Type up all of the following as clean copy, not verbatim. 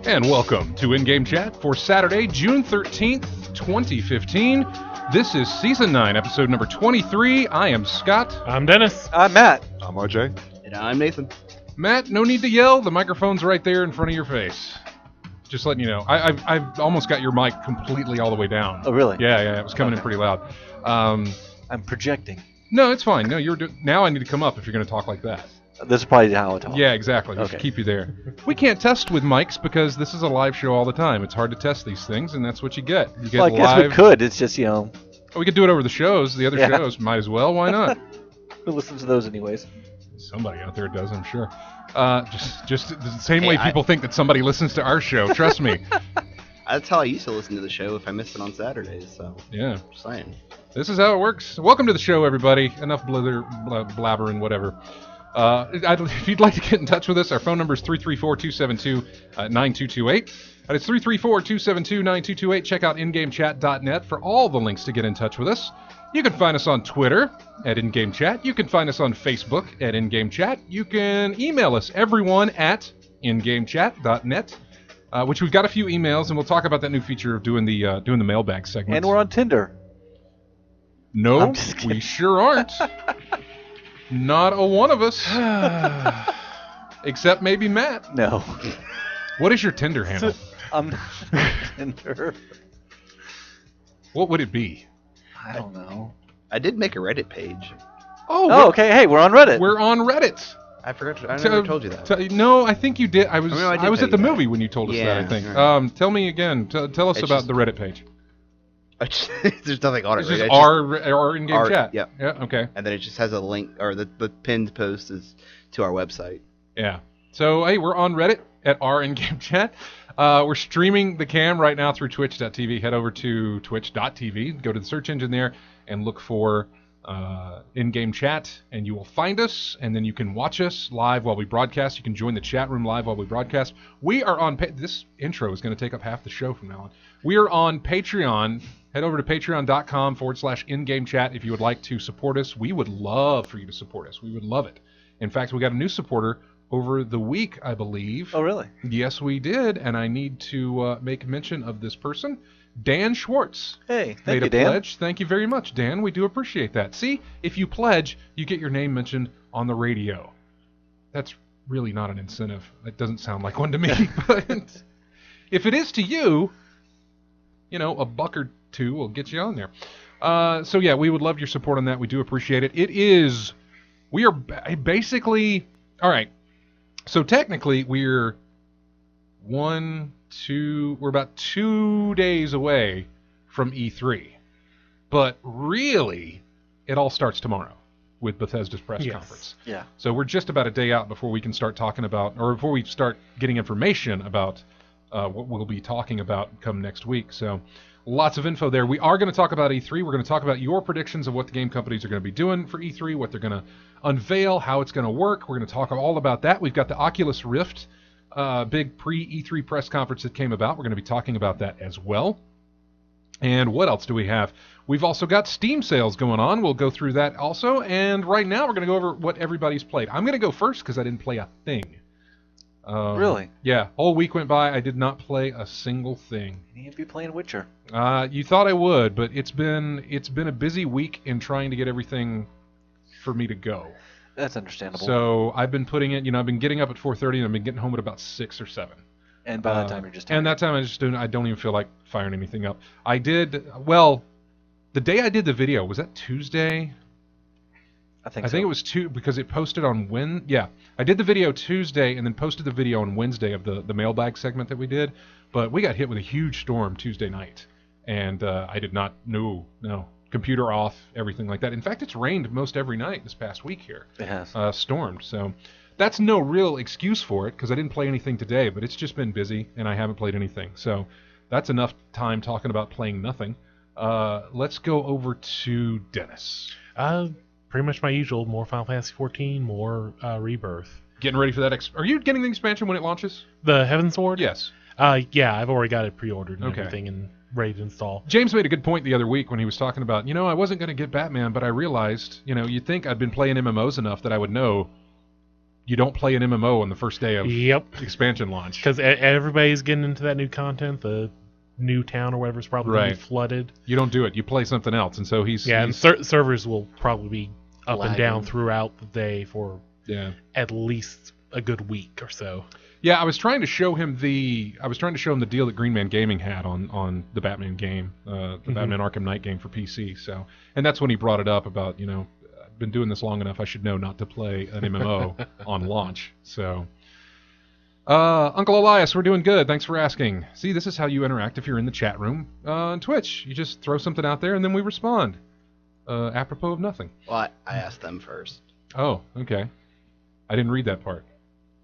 And welcome to In-Game Chat for Saturday, June 13th, 2015. This is Season 9, Episode number 23. I am Scott. I'm Dennis. I'm Matt. I'm RJ. And I'm Nathan. Matt, no need to yell. The microphone's right there in front of your face. Just letting you know. I've almost got your mic completely all the way down. Oh, really? Yeah, it was coming in pretty loud. I'm projecting. No, it's fine. No, now I need to come up if you're going to talk like that. This is probably how I talk. Yeah, exactly. Just Okay. keep you there. We can't test with mics because this is a live show all the time. It's hard to test these things, and that's what you get. You get Well, I guess live. we could. It's just, We could do it over the shows. The other Yeah. shows might as well. Why not? who listens to those anyways? Somebody out there does, I'm sure. Just the same Hey, way people think that somebody listens to our show. Trust me. That's how I used to listen to the show if I missed it on Saturdays, so Yeah. just saying. This is how it works. Welcome to the show, everybody. Enough blabbering, whatever. If you'd like to get in touch with us, our phone number is 334-272-9228. And it's 334-272-9228. Check out ingamechat.net for all the links to get in touch with us. You can find us on Twitter at InGameChat. You can find us on Facebook at InGameChat. You can email us, everyone, at ingamechat.net, which we've got a few emails, and we'll talk about that new feature of doing the mailbag segment. And we're on Tinder. No, I'm just kidding. we sure aren't. Not a one of us. Except maybe Matt. No. What is your Tinder handle? I'm not on Tinder. What would it be? I don't know. I did make a Reddit page. Oh, okay. Hey, we're on Reddit. We're on Reddit. I forgot. I never told you that. No, I think you did. I did was tell at you the that. movie when you told us that, I Yeah, think. right. Tell me again. Tell us It's about just- the Reddit page. There's nothing on it. It's Right? just It's our in-game our- chat. yep. Yeah, okay. and then it just has a link, or the pinned post is to our website. Yeah. So, hey, we're on Reddit at our in-game chat. We're streaming the cam right now through twitch.tv. Head over to twitch.tv. Go to the search engine there and look for in-game chat, and you will find us, and then you can watch us live while we broadcast. You can join the chat room live while we broadcast. We are on... This intro is going to take up half the show from now on. We are on Patreon. Head over to patreon.com/in-game chat if you would like to support us. We would love for you to support us. We would love it. In fact, we got a new supporter over the week, I believe. Oh, really? Yes, we did, and I need to make mention of this person. Dan Schwartz Hey, made thank a you, Dan. pledge. Thank you very much, Dan. We do appreciate that. See, if you pledge, you get your name mentioned on the radio. That's really not an incentive. That doesn't sound like one to me. But if it is to you, a buck or two will get you on there. So yeah, we would love your support on that. We do appreciate it. We are basically, all right. So technically, we're about 2 days away from E3. But really, it all starts tomorrow with Bethesda's press conference. Yeah. So we're just about a day out before we can start talking about, or before we start getting information about what we'll be talking about come next week. So lots of info there. We are going to talk about E3. We're going to talk about your predictions of what the game companies are going to be doing for E3, what they're going to unveil, how it's going to work. We're going to talk all about that. We've got the Oculus Rift big pre-E3 press conference that came about. We're going to be talking about that as well. And what else do we have? We've also got Steam sales going on. We'll go through that also. And right now we're going to go over what everybody's played. I'm going to go first because I didn't play a thing. Really? Yeah. Whole week went by. I did not play a single thing. You need to be playing Witcher. You thought I would, but it's been a busy week in trying to get everything for me to go. That's understandable. So I've been putting it, I've been getting up at 4:30 and I've been getting home at about 6 or 7. And by that time, you're just tired. And that time I don't even feel like firing anything up. I did, well, the day I did the video, was that Tuesday? I think it was because it posted on Yeah, I did the video Tuesday and then posted the video on Wednesday of the mailbag segment that we did. But we got hit with a huge storm Tuesday night, and I did not know. No, computer off, everything like that. In fact, it's rained most every night this past week here. It has. Stormed. So that's no real excuse for it because I didn't play anything today. But it's just been busy and I haven't played anything. So that's enough time talking about playing nothing. Let's go over to Dennis. Pretty much my usual. More Final Fantasy 14, more Rebirth. Getting ready for that. Are you getting the expansion when it launches? The Heaven's Sword? Yes. Yeah, I've already got it pre-ordered and everything and ready to install. James made a good point the other week when he was talking about, I wasn't going to get Batman, but I realized, you'd think I'd been playing MMOs enough that I would know you don't play an MMO on the first day of expansion launch. Because everybody's getting into that new content. The new town or whatever is probably going to be flooded. You don't do it. You play something else. And so and servers will probably be up and down throughout the day for at least a good week or so. Yeah, I was trying to show him the deal that Green Man Gaming had on the Batman game, the Batman Arkham Knight game for PC. So, and that's when he brought it up about, I've been doing this long enough, I should know not to play an MMO on launch. So, Uncle Elias, we're doing good. Thanks for asking. See, this is how you interact if you're in the chat room on Twitch. You just throw something out there and then we respond, apropos of nothing. Well, I asked them first. Oh, okay. I didn't read that part.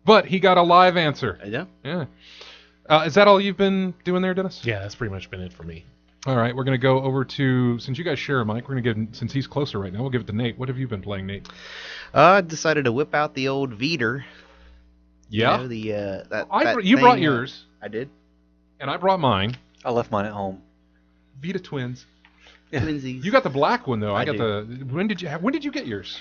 But he got a live answer. Yeah. Yeah. Is that all you've been doing there, Dennis? Yeah, that's pretty much been it for me. All right, we're going to go over to, since you guys share a mic, we're going to give, since he's closer right now, we'll give it to Nate. What have you been playing, Nate? I decided to whip out the old Veter. Yeah? You brought yours. I did. And I brought mine. I left mine at home. Vita Twins. Twinsies. You got the black one, though. I got do. When did you get yours?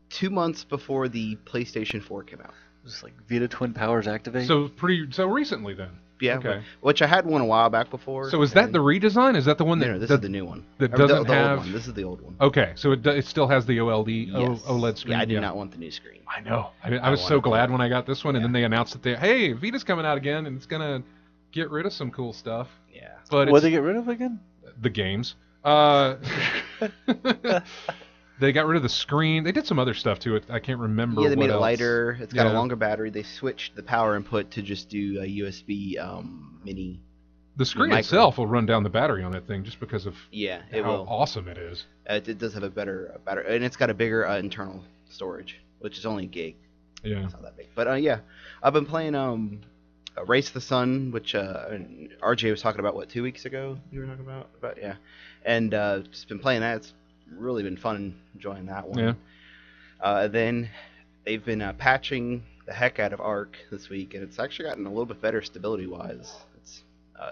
2 months before the PlayStation 4 came out. Just like Vita Twin Powers activate. So recently then. Yeah. Okay. Which I had one a while back before. So is that the redesign? Is that the one that? No, this is the new one. That doesn't the have. Old one. This is the old one. Okay, so it still has the Yes. OLED screen. Yeah, I did not want the new screen. I know. I was so glad when I got this one, and then they announced that hey, Vita's coming out again, and it's gonna get rid of some cool stuff. Yeah. But what did they get rid of again? The games. They got rid of the screen. They did some other stuff to it. I can't remember. Yeah, they made what it else. lighter. It's got a longer battery. They switched the power input to just do a USB mini. The screen micro. itself will run down the battery on that thing just because of it how will. awesome it is. It does have a better battery, and it's got a bigger internal storage, which is only a gig. Yeah. It's not that big. But yeah, I've been playing Race to the Sun, which RJ was talking about 2 weeks ago. You were talking about yeah, and just been playing that. It's really been fun enjoying that one. Yeah. Then they've been patching the heck out of Ark this week, and it's actually gotten a little bit better stability wise. It's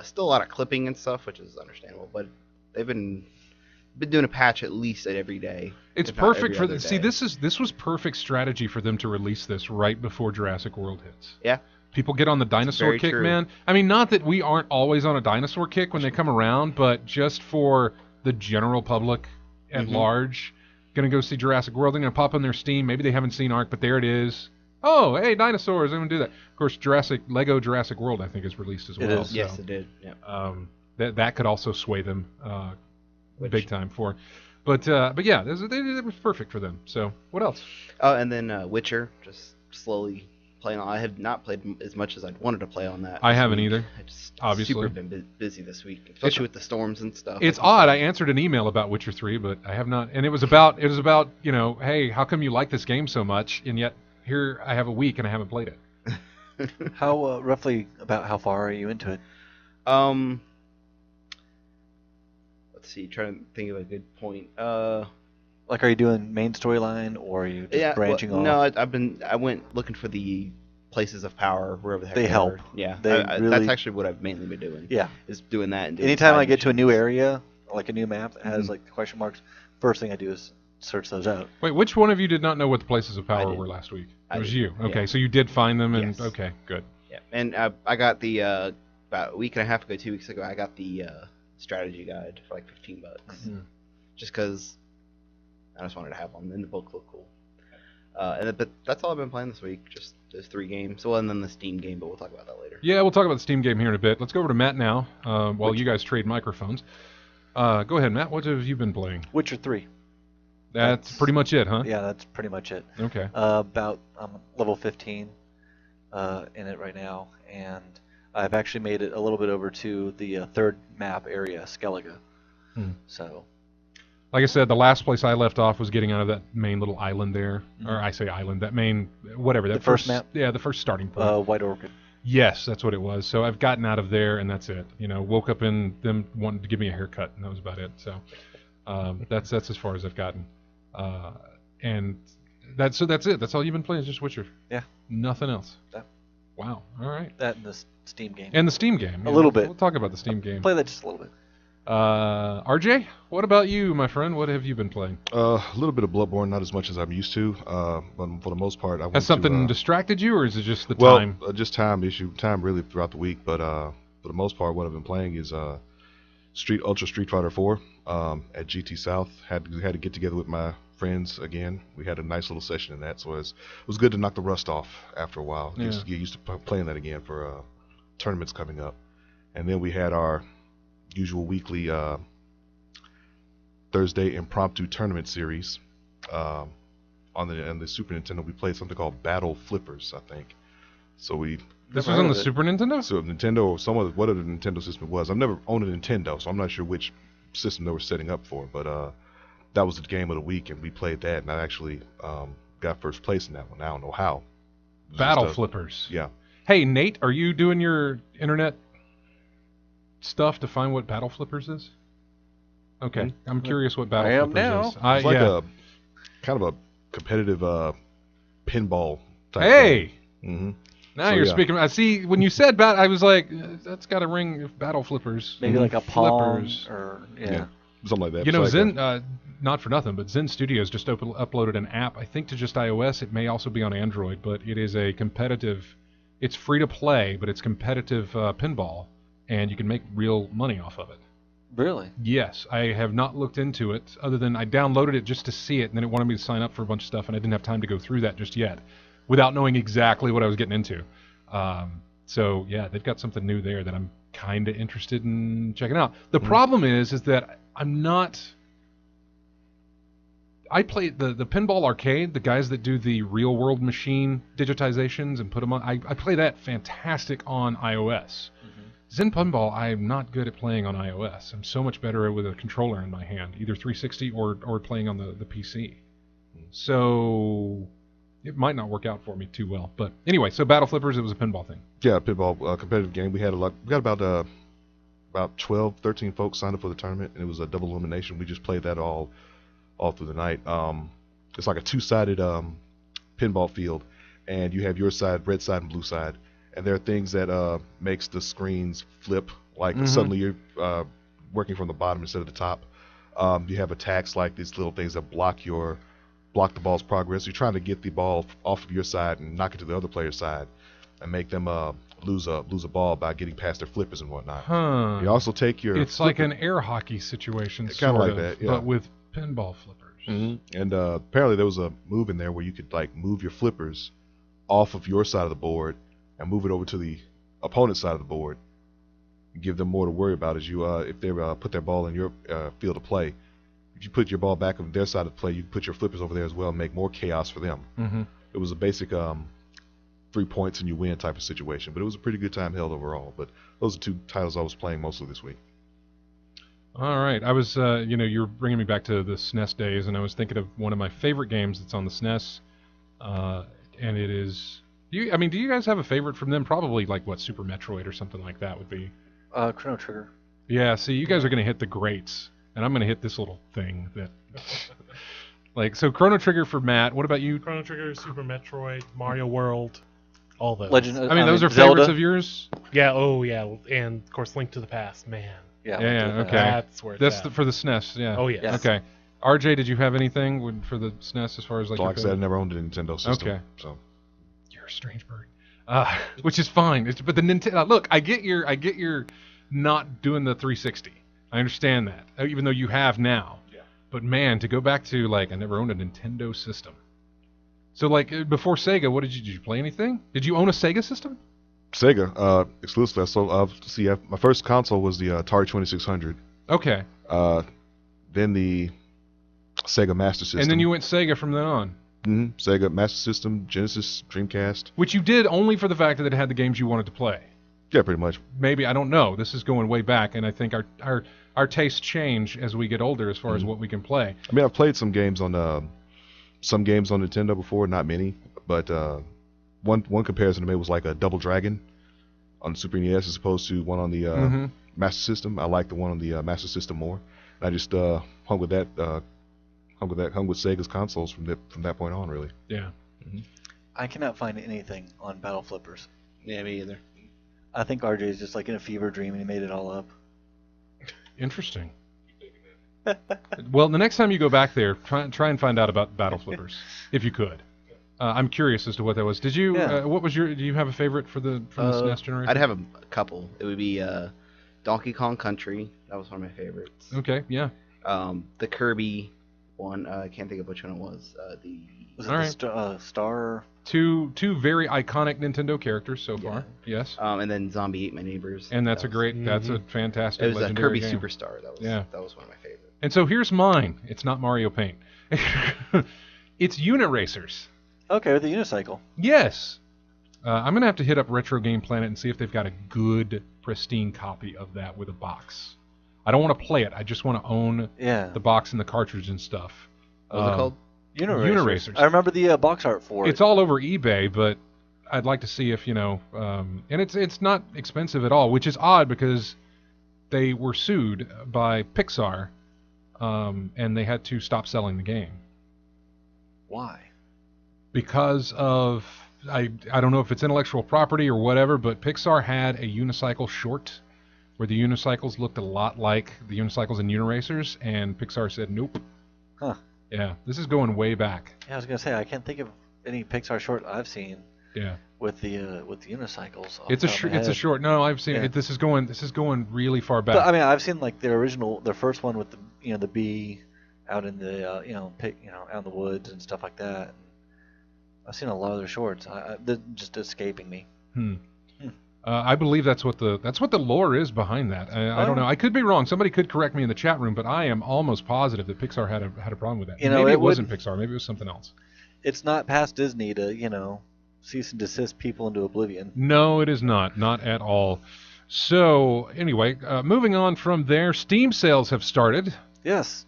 still a lot of clipping and stuff, which is understandable, but they've been doing a patch at least every day. It's perfect for see this was perfect strategy for them to release this right before Jurassic World hits. Yeah. People get on the dinosaur kick, man. I mean, not that we aren't always on a dinosaur kick when they come around, but just for the general public at large, gonna go see Jurassic World. They're gonna pop on their Steam. Maybe they haven't seen Ark, but there it is. Oh, hey, dinosaurs! I'm gonna do that. Of course, Lego Jurassic World, I think, is released as well. Is. So, Yes, it did. Yeah. That could also sway them big time for. But yeah, it was perfect for them. So what else? Oh, and then Witcher, just slowly playing on. I have not played as much as I'd wanted to play on that. I haven't either. I just obviously super been busy this week, especially with the storms and stuff. It's odd. I answered an email about Witcher 3, but I have not. And it was about hey, how come you like this game so much? And yet here I have a week and I haven't played it. How roughly about how far are you into it? Let's see. Trying to think of a good point. Like, are you doing main storyline or are you just branching off? No, I went looking for the places of power wherever the heck they help. Were. Yeah, really, that's actually what I've mainly been doing. Yeah, is doing that. And doing anytime I get to a new area, like a new map that has like question marks, first thing I do is search those out. Wait, which one of you did not know what the places of power were last week? It was you. Okay, yeah. So you did find them, and okay, good. Yeah, and I got the about a week and a half ago, 2 weeks ago, I got the strategy guide for like $15, just because I just wanted to have one, and the book looked cool. But that's all I've been playing this week. Just those 3 games. Well, and then the Steam game, but we'll talk about that later. Yeah, we'll talk about the Steam game here in a bit. Let's go over to Matt now while you guys trade microphones. Go ahead, Matt. What have you been playing? Witcher 3. That's pretty much it, huh? Yeah, that's pretty much it. Okay. I'm level 15 in it right now, and I've actually made it a little bit over to the 3rd map area, Skellige. So, like I said, the last place I left off was getting out of that main little island there, or I say island, that main whatever. That the first map. Yeah, the first starting point. White Orchid. Yes, that's what it was. So I've gotten out of there, and that's it. Woke up in them wanting to give me a haircut, and that was about it. So that's as far as I've gotten. And that's it. That's all you've been playing is just Witcher. Yeah. Nothing else. Yeah. Wow. All right. That and the Steam game. And the Steam game. A little bit. We'll talk about the Steam game. Play that just a little bit. RJ, what about you, my friend? What have you been playing? A little bit of Bloodborne, not as much as I'm used to. But for the most part, Has something distracted you, or is it just the time? Well, just time really throughout the week. But for the most part, what I've been playing is Ultra Street Fighter 4 at GT South. Had to get together with my friends again. We had a nice little session in that, so it was good to knock the rust off after a while. Yeah. Get used to playing that again for tournaments coming up. And then we had our usual weekly Thursday impromptu tournament series on the Super Nintendo. We played something called Battle Flippers, I think. So this was on the Super Nintendo? So Nintendo, or whatever the Nintendo system was. I've never owned a Nintendo, so I'm not sure which system they were setting up for. But that was the game of the week, and we played that, and I actually got first place in that one. I don't know how. Battle Flippers. Yeah. Hey, Nate, are you doing your internet stuff to find what Battle Flippers is? Okay, I'm curious what Battle Flippers is. It's like a kind of a competitive pinball type Hey! Mm-hmm. Now you're speaking. I see. When you said bat, I was like, that's got a ring of Battle Flippers. Maybe like a Palm Flippers. or something like that. Zen. Not for nothing, but Zen Studios just uploaded an app. I think to just iOS. It may also be on Android, but it is a competitive. It's free to play, but it's competitive pinball, and you can make real money off of it. Really? Yes, I have not looked into it, other than I downloaded it just to see it, and then it wanted me to sign up for a bunch of stuff, and I didn't have time to go through that just yet, without knowing exactly what I was getting into. So yeah, they've got something new there that I'm kind of interested in checking out. The problem is that I'm not. I play the Pinball Arcade, the guys that do the real world machine digitizations and put them on. I play that fantastic on iOS. Zen Pinball, I'm not good at playing on iOS. I'm so much better with a controller in my hand, either 360 or playing on the PC. So it might not work out for me too well. But anyway, so Battle Flippers, it was a pinball thing. Yeah, pinball competitive game. We had we got about 12, 13 folks signed up for the tournament, and it was a double elimination. We just played that all through the night. It's like a two-sided pinball field, and you have your side, red side, and blue side. And there are things that makes the screens flip, like suddenly you're working from the bottom instead of the top. You have attacks like these little things that block the ball's progress. You're trying to get the ball off of your side and knock it to the other player's side, and make them lose a ball by getting past their flippers and whatnot. Huh. You also take your. It's like an air hockey situation, kind of like that, yeah. But with pinball flippers. And apparently there was a move in there where you could like move your flippers off of your side of the board and move it over to the opponent's side of the board. Give them more to worry about as you if they put their ball in your field of play. If you put your ball back on their side of play, you can put your flippers over there as well and make more chaos for them. It was a basic 3 points and you win type of situation, but it was a pretty good time held overall. But those are 2 titles I was playing mostly this week. All right, I was you're bringing me back to the SNES days, and I was thinking of one of my favorite games that's on the SNES, and it is. Do you guys have a favorite from them? Probably like Super Metroid or something like that would be. Chrono Trigger. Yeah, see, you guys are gonna hit the greats, and I'm gonna hit this little thing that. So Chrono Trigger for Matt. What about you? Chrono Trigger, Super Metroid, Mario World, all those. Those are Zelda. favorites of yours. Yeah. Oh yeah, and of course Link to the Past. Man. Yeah. Okay. That's where it's for the SNES. Yeah. Oh yeah. Okay. RJ, did you have anything for the SNES as far as like I said, I never owned a Nintendo system. Okay. So. You're a strange bird. Which is fine. But the Nintendo. Look, I get your not doing the 360. I understand that, even though you have now. Yeah. But man, to go back to I never owned a Nintendo system. So, like, before Sega, what did you play anything? Did you own a Sega system? Sega, exclusively. So, my first console was the Atari 2600. Okay. Then the Sega Master System. And then you went Sega from then on. Mm-hmm. Sega Master System, Genesis, Dreamcast. Which you did only for the fact that it had the games you wanted to play. Yeah, pretty much. Maybe, I don't know. This is going way back, and I think our tastes change as we get older as far as what we can play. I mean, I've played some games on Nintendo before, not many, but one comparison to me was like a Double Dragon on the Super NES as opposed to one on the Master System. I like the one on the Master System more. And I just hung with Sega's consoles from that point on, really. Yeah. Mm-hmm. I cannot find anything on Battle Flippers. Yeah, me either. I think RJ is just like in a fever dream and he made it all up. Interesting. Well, the next time you go back there, try and find out about Battle Flippers, if you could. I'm curious as to what that was. Did you? Yeah. What was your? Do you have a favorite from the SNES generation? I'd have a couple. It would be Donkey Kong Country. That was one of my favorites. Okay. Yeah. The Kirby one. I can't think of which one it was. Was it the Star? Two very iconic Nintendo characters so far. Yes. And then Zombie Ate My Neighbors. And that's a fantastic. It was a Kirby game. Superstar. That was one of my favorites. And so here's mine. It's not Mario Paint. It's Unit Racers. Okay, with the unicycle. Yes. I'm gonna have to hit up Retro Game Planet and see if they've got a good, pristine copy of that with a box. I don't want to play it. I just want to own the box and the cartridge and stuff. What was it called? Unit Racers. I remember the box art for it. It's all over eBay, but I'd like to see if, and it's not expensive at all, which is odd because they were sued by Pixar, and they had to stop selling the game. Why? Because of, I don't know if it's intellectual property or whatever, but Pixar had a unicycle short where the unicycles looked a lot like the unicycles in Uniracers, and Pixar said nope. Huh. Yeah, this is going way back. Yeah, I was gonna say I can't think of any Pixar short I've seen. Yeah. With the unicycles. It's a short. No, I've seen it. This is going really far back. But, I mean, I've seen like their first one with the bee out in the out in the woods and stuff like that. I've seen a lot of their shorts. They're just escaping me. I believe that's what the lore is behind that. I don't know. I could be wrong. Somebody could correct me in the chat room, but I am almost positive that Pixar had a problem with that. Maybe it wasn't Pixar. Maybe it was something else. It's not past Disney to cease and desist people into oblivion. No, it is not. Not at all. So anyway, moving on from there, Steam sales have started. Yes.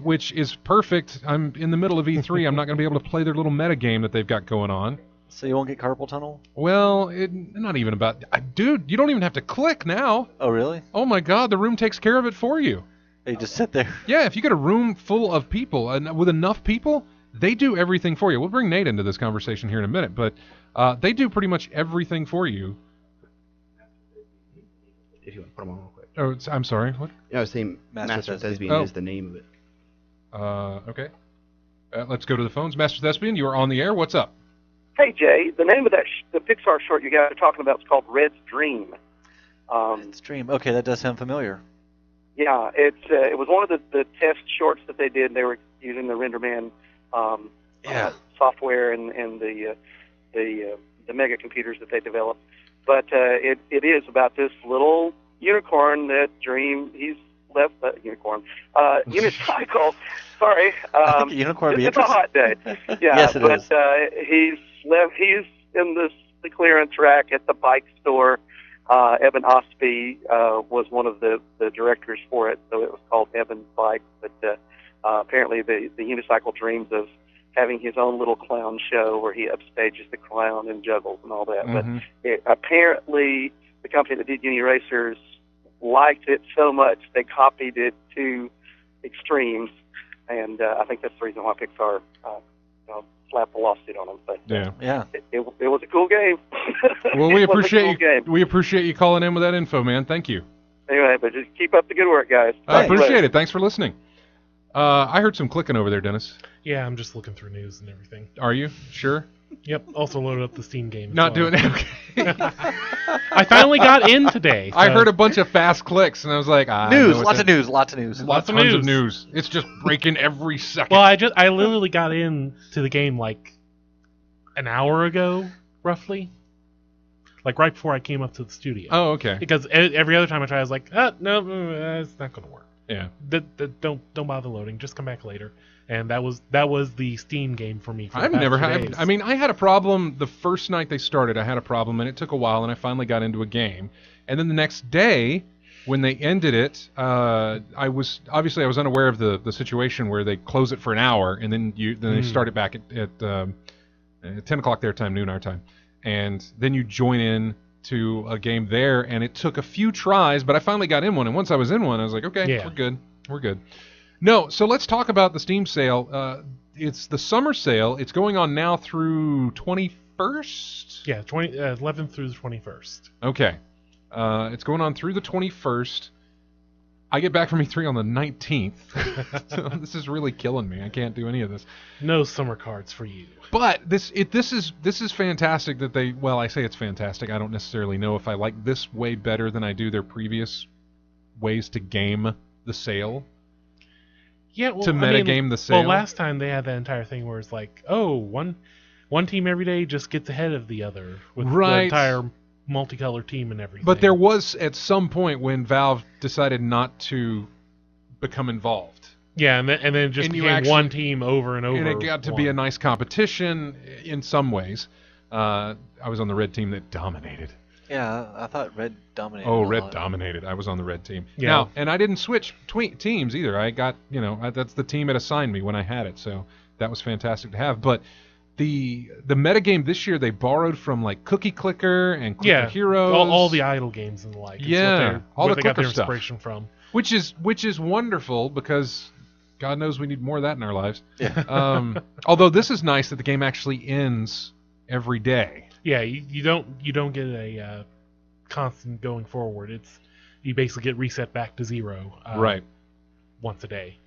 Which is perfect. I'm in the middle of E3. I'm not going to be able to play their little meta game that they've got going on. So you won't get carpal tunnel? Well, not even about... Dude, you don't even have to click now. Oh, really? Oh, my God. The room takes care of it for you. You just sit there. Yeah, if you get a room full of people, and with enough people, they do everything for you. We'll bring Nate into this conversation here in a minute, but they do pretty much everything for you. If you want to put them on real quick. Oh, I'm sorry. What? Yeah, I was saying Master Thespian is the name of it. Okay. Let's go to the phones. Master Thespian, you are on the air. What's up? Hey, Jay, the name of the Pixar short you guys are talking about is called Red's Dream. Red's Dream. Okay, that does sound familiar. Yeah, it was one of the test shorts that they did. They were using the RenderMan software and the mega computers that they developed. But it is about this little unicorn that he's left unicorn unicycle. Sorry, unicorn. It's a hot day. Yeah, yes, it is. He's in the clearance rack at the bike store. Evan Ostby was one of the directors for it, so it was called Evan's Bike. But apparently the unicycle dreams of having his own little clown show where he upstages the clown and juggles and all that. Mm-hmm. But apparently the company that did Uniracers liked it so much they copied it to extremes, and I think that's the reason why Pixar slapped a lawsuit on them. But it was a cool game. Well, we appreciate you calling in with that info, man. Thank you. Anyway, but just keep up the good work, guys. I appreciate it. Thanks for listening. I heard some clicking over there, Dennis. Yeah, I'm just looking through news and everything. Are you? Sure? Yep. Also loaded up the Steam game. Not doing it. Okay. I finally got in today. So. I heard a bunch of fast clicks, and I was like, lots of news. Lots of news. It's just breaking every second. Well, I literally got in to the game like an hour ago, roughly. Like right before I came up to the studio. Oh, okay. Because every other time I try, I was like, no, it's not going to work. Yeah. Don't bother loading. Just come back later. And that was the Steam game for me. I've never had. I mean, I had a problem the first night they started. I had a problem, and it took a while, and I finally got into a game. And then the next day, when they ended it, I was unaware of the situation where they close it for an hour, and then they start it back at 10 o'clock their time, noon our time, and then you join in to a game there, and it took a few tries, but I finally got in one, and once I was in one, I was like, okay, we're good. No, so let's talk about the Steam sale. It's the summer sale. It's going on now through 21st? Yeah, 11th through the 21st. Okay. It's going on through the 21st. I get back from E3 on the 19th. So this is really killing me. I can't do any of this. No summer cards for you. But this is fantastic that they. Well, I say it's fantastic. I don't necessarily know if I like this way better than I do their previous ways to game the sale. Yeah, well, to metagame the sale. Well, last time they had that entire thing where it's like, oh, one team every day just gets ahead of the other with the entire multicolor team and everything. But there was at some point when Valve decided not to become involved. Yeah, and then it just became one team over and over. And it got to be a nice competition in some ways. I was on the red team that dominated. Yeah, I thought red dominated. Oh, red dominated. I was on the red team. Yeah. Now, and I didn't switch teams either. I got, that's the team it assigned me when I had it. So that was fantastic to have. But the metagame this year, they borrowed from like Cookie Clicker and Clicker Heroes. All the idle games and the like. Yeah, all the they got their inspiration from. Which is wonderful because God knows we need more of that in our lives. Yeah. Although this is nice that the game actually ends every day. Yeah, you don't get a constant going forward. You basically get reset back to zero. Right. Once a day.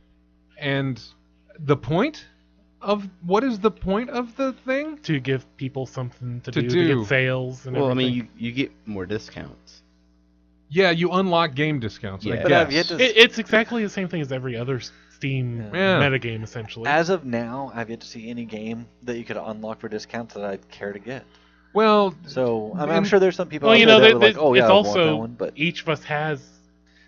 And what is the point of the thing? To give people something to do. To get sales and everything. I mean, you get more discounts. Yeah, you unlock game discounts. Yeah. I guess. It's exactly the same thing as every other Steam metagame, essentially. As of now, I've yet to see any game that you could unlock for discounts that I'd care to get. Well, so I'm sure there's some people. Well, that are like, oh yeah, it's also that one, but each of us has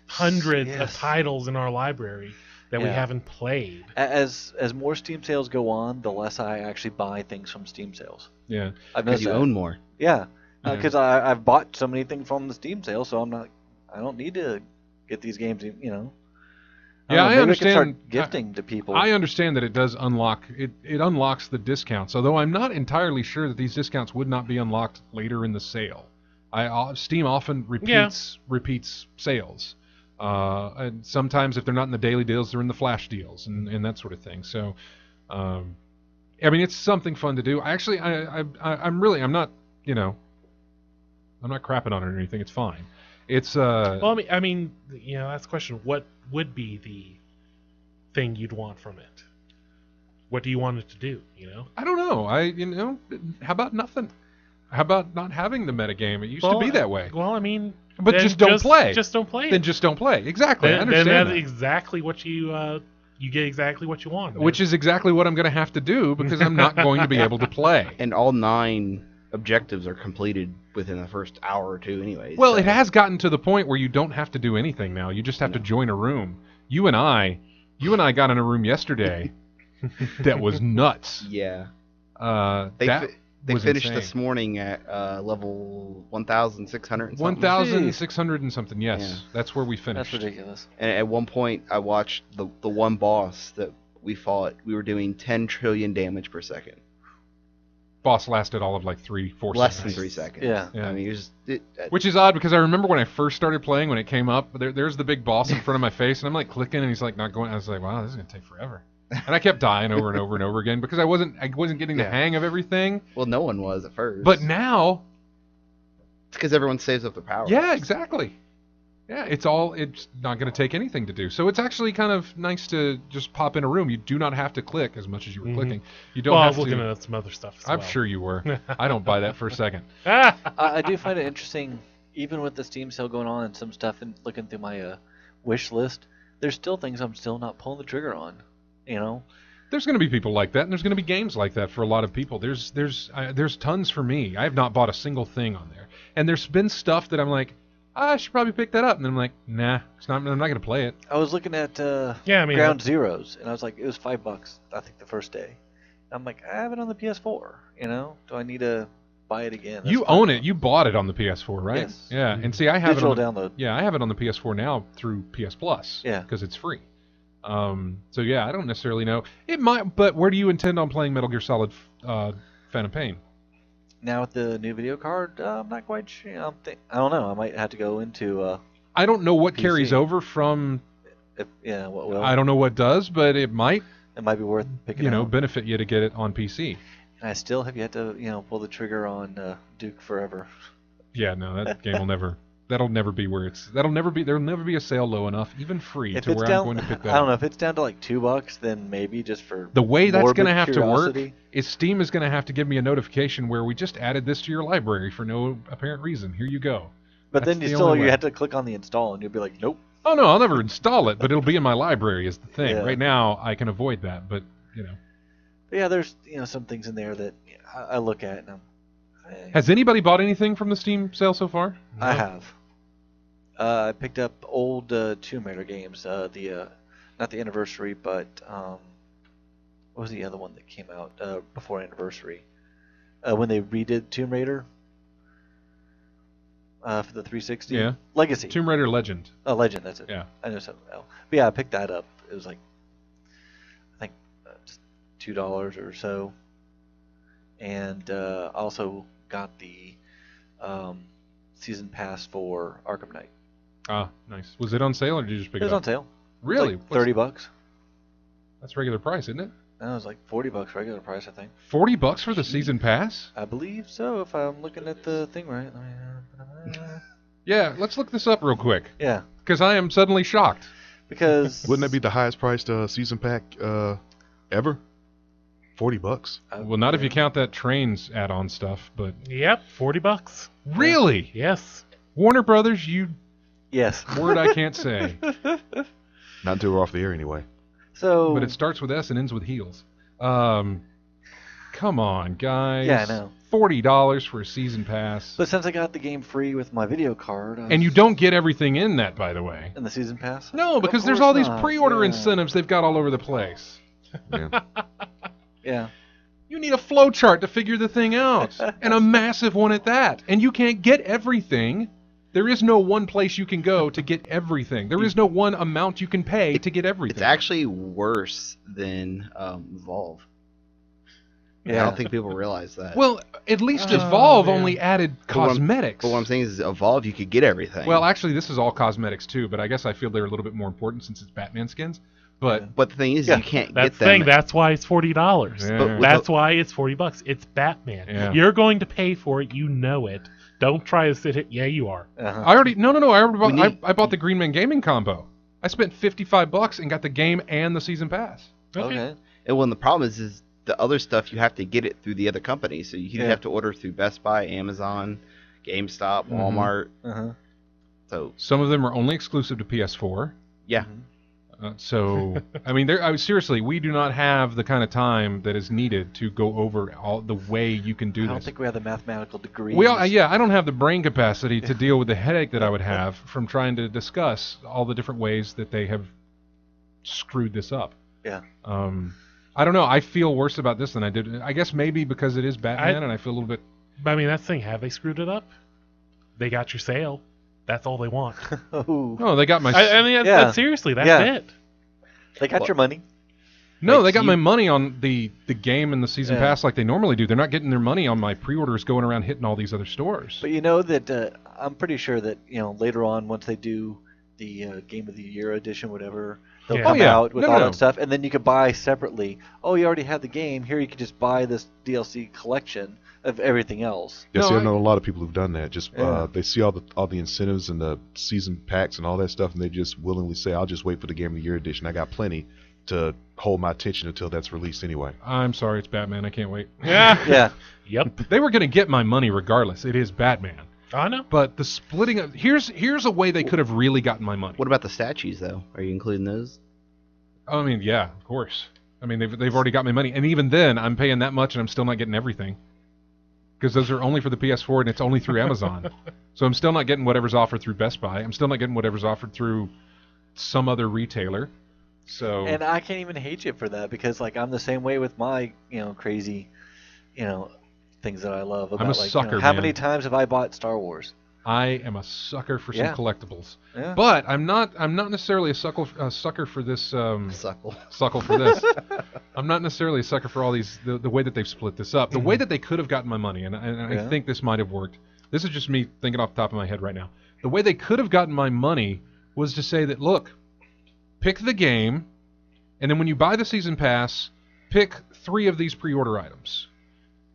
hundreds of titles in our library that we haven't played. As more Steam sales go on, the less I actually buy things from Steam sales. Yeah, because you own more. Yeah, because I've bought so many things from the Steam sale, so I don't need to get these games. I understand. I can start gifting to people. I understand that it does unlock it unlocks the discounts, although I'm not entirely sure that these discounts would not be unlocked later in the sale. Steam often repeats sales, and sometimes if they're not in the daily deals, they're in the flash deals and that sort of thing. So, I mean, it's something fun to do. I'm not crapping on it or anything. It's fine. It's well, I mean, that's the question. What would be the thing you'd want from it? What do you want it to do? I don't know. How about nothing? How about not having the metagame? It used to be that way. Well, I mean, but just don't play. Just don't play. Then just don't play. Exactly. I understand then that. Exactly what you get exactly what you want. Which is exactly what I'm going to have to do because I'm not going to be able to play. And all 9 objectives are completed within the first hour or two anyways. Well, it has gotten to the point where you don't have to do anything now. You just have to join a room. You and I got in a room yesterday that was nuts. Yeah. They finished insane. this morning at level 1,600 and something. 1,600 and something, yes. Yeah. That's where we finished. That's ridiculous. And at one point, I watched the one boss that we fought. We were doing 10 trillion damage per second. Boss lasted all of like 3-4 seconds. Less than 3 seconds. Yeah. I mean, which is odd because I remember when I first started playing, when it came up, there's the big boss in front of my face, and I'm like clicking, and he's like not going. I was like, wow, this is gonna take forever. And I kept dying over and over and over again because I wasn't getting the hang of everything. Well, no one was at first. But now, it's because everyone saves up their power. Yeah, exactly. Yeah, it's not going to take anything to do. So it's actually kind of nice to just pop in a room. You do not have to click as much as you were clicking. You don't have to. I was looking at some other stuff as I'm sure you were. I don't buy that for a second. I do find it interesting, even with the Steam sale going on and some stuff, and looking through my wish list, there's still things I'm still not pulling the trigger on. There's going to be people like that, and there's going to be games like that for a lot of people. There's tons for me. I have not bought a single thing on there, and there's been stuff that I'm like, I should probably pick that up, and then I'm like, nah, I'm not going to play it. I was looking at Ground Zeroes, and I was like, it was $5, I think, the first day. I'm like, I have it on the PS4. Do I need to buy it again? You own it. You bought it on the PS4, right? Yes. Yeah, and see, I have digital it on download. Yeah, I have it on the PS4 now through PS Plus. Yeah, because it's free. So yeah, I don't necessarily know. It might, but where do you intend on playing Metal Gear Solid Phantom Pain? Now with the new video card, I'm not quite sure. I don't know. I might have to go into. I don't know what PC. carries over from. What will? I don't know what does, but it might. It might be worth picking. Benefit you to get it on PC. And I still have yet to pull the trigger on Duke Forever. Yeah, no, that game will never. That'll never be where it's. There'll never be a sale low enough, even free, to where I'm going to pick that up. I don't know if it's down to like $2, then maybe just for the way that's going to have curiosity. to work is Steam is going to have to give me a notification where we just added this to your library for no apparent reason. Here you go. But that's then you have to click on the install, and you'll be like, nope. Oh no, I'll never install it, but it'll be in my library is the thing. Yeah. Right now, I can avoid that, but But yeah, there's some things in there that I look at, and Has anybody bought anything from the Steam sale so far? No. I have. I picked up old Tomb Raider games. Not the Anniversary, but what was the other one that came out before Anniversary? When they redid Tomb Raider for the 360. Yeah. Legacy. Tomb Raider Legend. Oh, Legend. That's it. Yeah. I know something else. But yeah, I picked that up. It was like, I think, just $2 or so. And also got the season pass for Arkham Knight. Ah, nice. Was it on sale or did you just pick it up? It was on sale. Really? Like $30. That's regular price, isn't it? No, it was like $40 regular price, I think. $40 for the season pass? I believe so, if I'm looking at the thing right. Yeah, let's look this up real quick. Yeah. Because I am suddenly shocked. Because wouldn't that be the highest priced season pack ever? $40. Well, not if you count that trains add-on stuff, but yep, $40. Really? Yes. Warner Brothers, you. Yes. Word I can't say. Not until we're off the air anyway. So. But it starts with S and ends with heels. Come on, guys. Yeah, I know. $40 for a season pass. But since I got the game free with my video card. And you don't get everything in that, by the way. In the season pass? No, because there's all these pre-order incentives they've got all over the place. Yeah. Yeah. You need a flow chart to figure the thing out, and a massive one at that. And you can't get everything. There is no one place you can go to get everything. There is no one amount you can pay to get everything. It's actually worse than Evolve. Yeah. I don't think people realize that. Well, at least Evolve only added cosmetics. But what I'm saying is Evolve, you could get everything. Well, actually, this is all cosmetics too, but I guess I feel they're a little bit more important since it's Batman skins. But the thing is, you can't that's get them. That's why it's $40. Yeah. That's why it's $40. It's Batman. Yeah. You're going to pay for it. You know it. Don't try to sit here. Yeah, you are. Uh-huh. I already no. I bought the Green Man Gaming combo. I spent $55 and got the game and the season pass. Okay. And well, the problem is the other stuff you have to get it through the other companies. So you have to order through Best Buy, Amazon, GameStop, Walmart. Uh-huh. So some of them are only exclusive to PS4. Yeah. So I mean, seriously, we do not have the kind of time that is needed to go over all the way you can do this. I don't think we have the mathematical degree. I don't have the brain capacity to deal with the headache that I would have from trying to discuss all the different ways that they have screwed this up. Yeah. I don't know. I feel worse about this than I did. I guess maybe because it is Batman, and I feel a little bit. I mean, that's the thing. Have they screwed it up? They got your sale. That's all they want. No, they got my. I mean, that's seriously, that's it. They got your money. No, they got my money on the game and the season pass like they normally do. They're not getting their money on my pre-orders going around hitting all these other stores. But you know that I'm pretty sure that later on, once they do the Game of the Year edition, whatever, they'll come out with all that stuff, and then you could buy separately. Oh, you already had the game. Here you could just buy this DLC collection of everything else. Yeah, I know a lot of people who've done that. Just they see all the incentives and the season packs and all that stuff, and they just willingly say, "I'll just wait for the Game of the Year edition. I got plenty to hold my attention until that's released anyway." I'm sorry, it's Batman. I can't wait. Yeah. Yep. They were going to get my money regardless. It is Batman. I know. But the splitting of here's a way they could have really gotten my money. What about the statues though? Are you including those? I mean, yeah, of course. I mean, they've already got my money, and even then, I'm paying that much, and I'm still not getting everything. Because those are only for the PS4, and it's only through Amazon. So I'm still not getting whatever's offered through Best Buy. I'm still not getting whatever's offered through some other retailer. So. And I can't even hate you for that, because like I'm the same way with my crazy, things that I love. About, I'm a sucker, how man. many times have I bought Star Wars? I am a sucker for some collectibles. Yeah. But I'm not necessarily a sucker for this. Suckle for this. I'm not necessarily a sucker for all these. The way that they've split this up, the way that they could have gotten my money, and I think this might have worked. This is just me thinking off the top of my head right now. The way they could have gotten my money was to say that, look, pick the game, and then when you buy the season pass, pick 3 of these pre-order items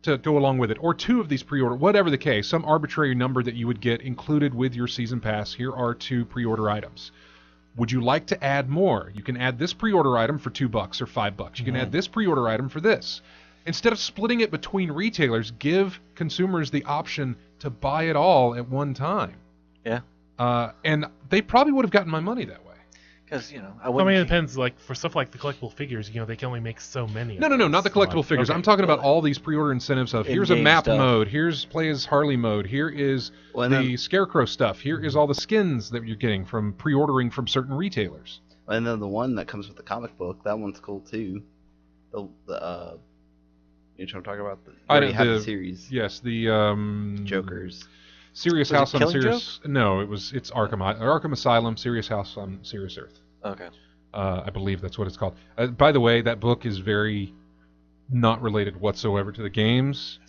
to go along with it, or 2 of these pre-order, whatever the case, some arbitrary number that you would get included with your season pass. Here are 2 pre-order items. Would you like to add more? You can add this pre-order item for $2 or $5. You can add this pre-order item for this. Instead of splitting it between retailers, give consumers the option to buy it all at one time. Yeah. And they probably would have gotten my money that way. Because, it depends. Like, for stuff like the collectible figures, they can only make so many. No, not the collectible figures. Okay. I'm talking about all these pre-order incentives of, here's a map mode, here's play as Harley mode, here is the Scarecrow stuff, here is all the skins that you're getting from pre-ordering from certain retailers. And then the one that comes with the comic book, that one's cool too. You know what I'm talking about? You already have the series. Yes, the Jokers. Serious House on Serious. No, it's Arkham Asylum, Serious House on Serious Earth. Okay. I believe that's what it's called. By the way, that book is very not related whatsoever to the games,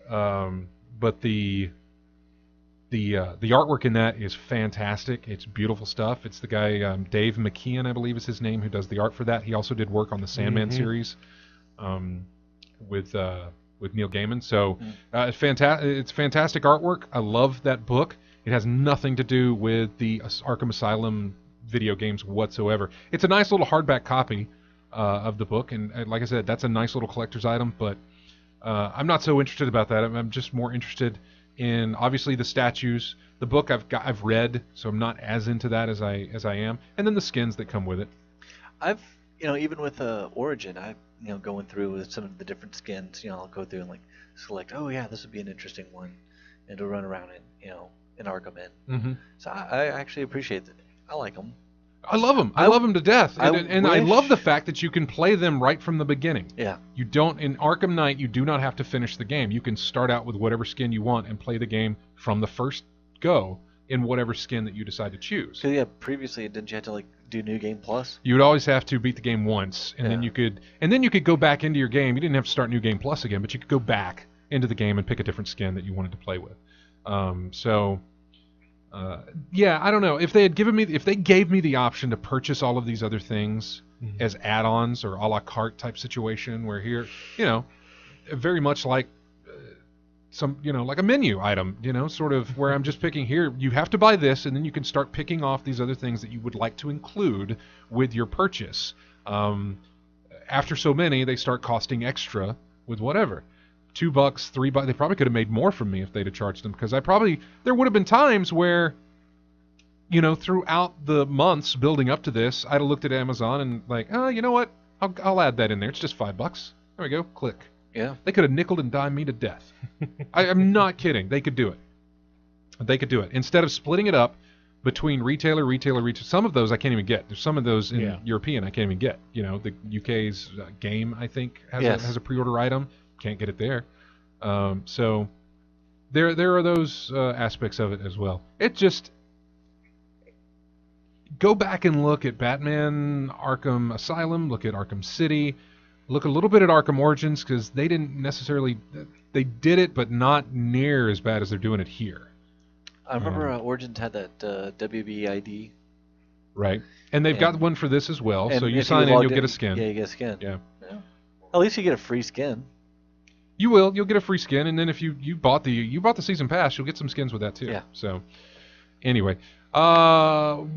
but the artwork in that is fantastic. It's beautiful stuff. It's the guy Dave McKeon, I believe is his name, who does the art for that. He also did work on the Sandman series with Neil Gaiman. So it's fantastic artwork. I love that book. It has nothing to do with the Arkham Asylum video games whatsoever. It's a nice little hardback copy of the book, and like I said, that's a nice little collector's item, but I'm not so interested about that. I'm just more interested in, obviously, the statues. The book I've read, so I'm not as into that as I am, and then the skins that come with it. I've even with Origin, going through with some of the different skins, I'll go through and like select, oh yeah, this would be an interesting one, and to run around in Arkham in. So I actually appreciate that. I like them. I love them. I love them to death, and I love the fact that you can play them right from the beginning. Yeah. You don't in Arkham Knight. You do not have to finish the game. You can start out with whatever skin you want and play the game from the first go in whatever skin that you decide to choose. Because previously didn't you have to like do New Game Plus? You would always have to beat the game once, and then you could go back into your game. You didn't have to start New Game Plus again, but you could go back into the game and pick a different skin that you wanted to play with. I don't know if they gave me the option to purchase all of these other things as add-ons or a la carte type situation, where here, very much like like a menu item, sort of where I'm just picking here, you have to buy this, and then you can start picking off these other things that you would like to include with your purchase. After so many, they start costing extra with whatever. $2, $3. They probably could have made more from me if they'd have charged them, because there would have been times where, throughout the months building up to this, I'd have looked at Amazon and like, oh, you know what? I'll add that in there. It's just $5. There we go. Click. Yeah. They could have nickeled and dimed me to death. I'm not kidding. They could do it. Instead of splitting it up between retailer. Some of those I can't even get. There's some of those in European I can't even get. The UK's Game, I think, has a pre-order item. Can't get it there. So there are those aspects of it as well. It just go back and look at Batman Arkham Asylum, look at Arkham City, look a little bit at Arkham Origins, because they didn't necessarily, they did it, but not near as bad as they're doing it here. I remember Origins had that WBID. Right, and they've got one for this as well. So you sign in, you'll get a skin. Yeah, you get a skin. Yeah. At least you get a free skin. You will. You'll get a free skin, and then if you bought the season pass, you'll get some skins with that too. Yeah. So, anyway,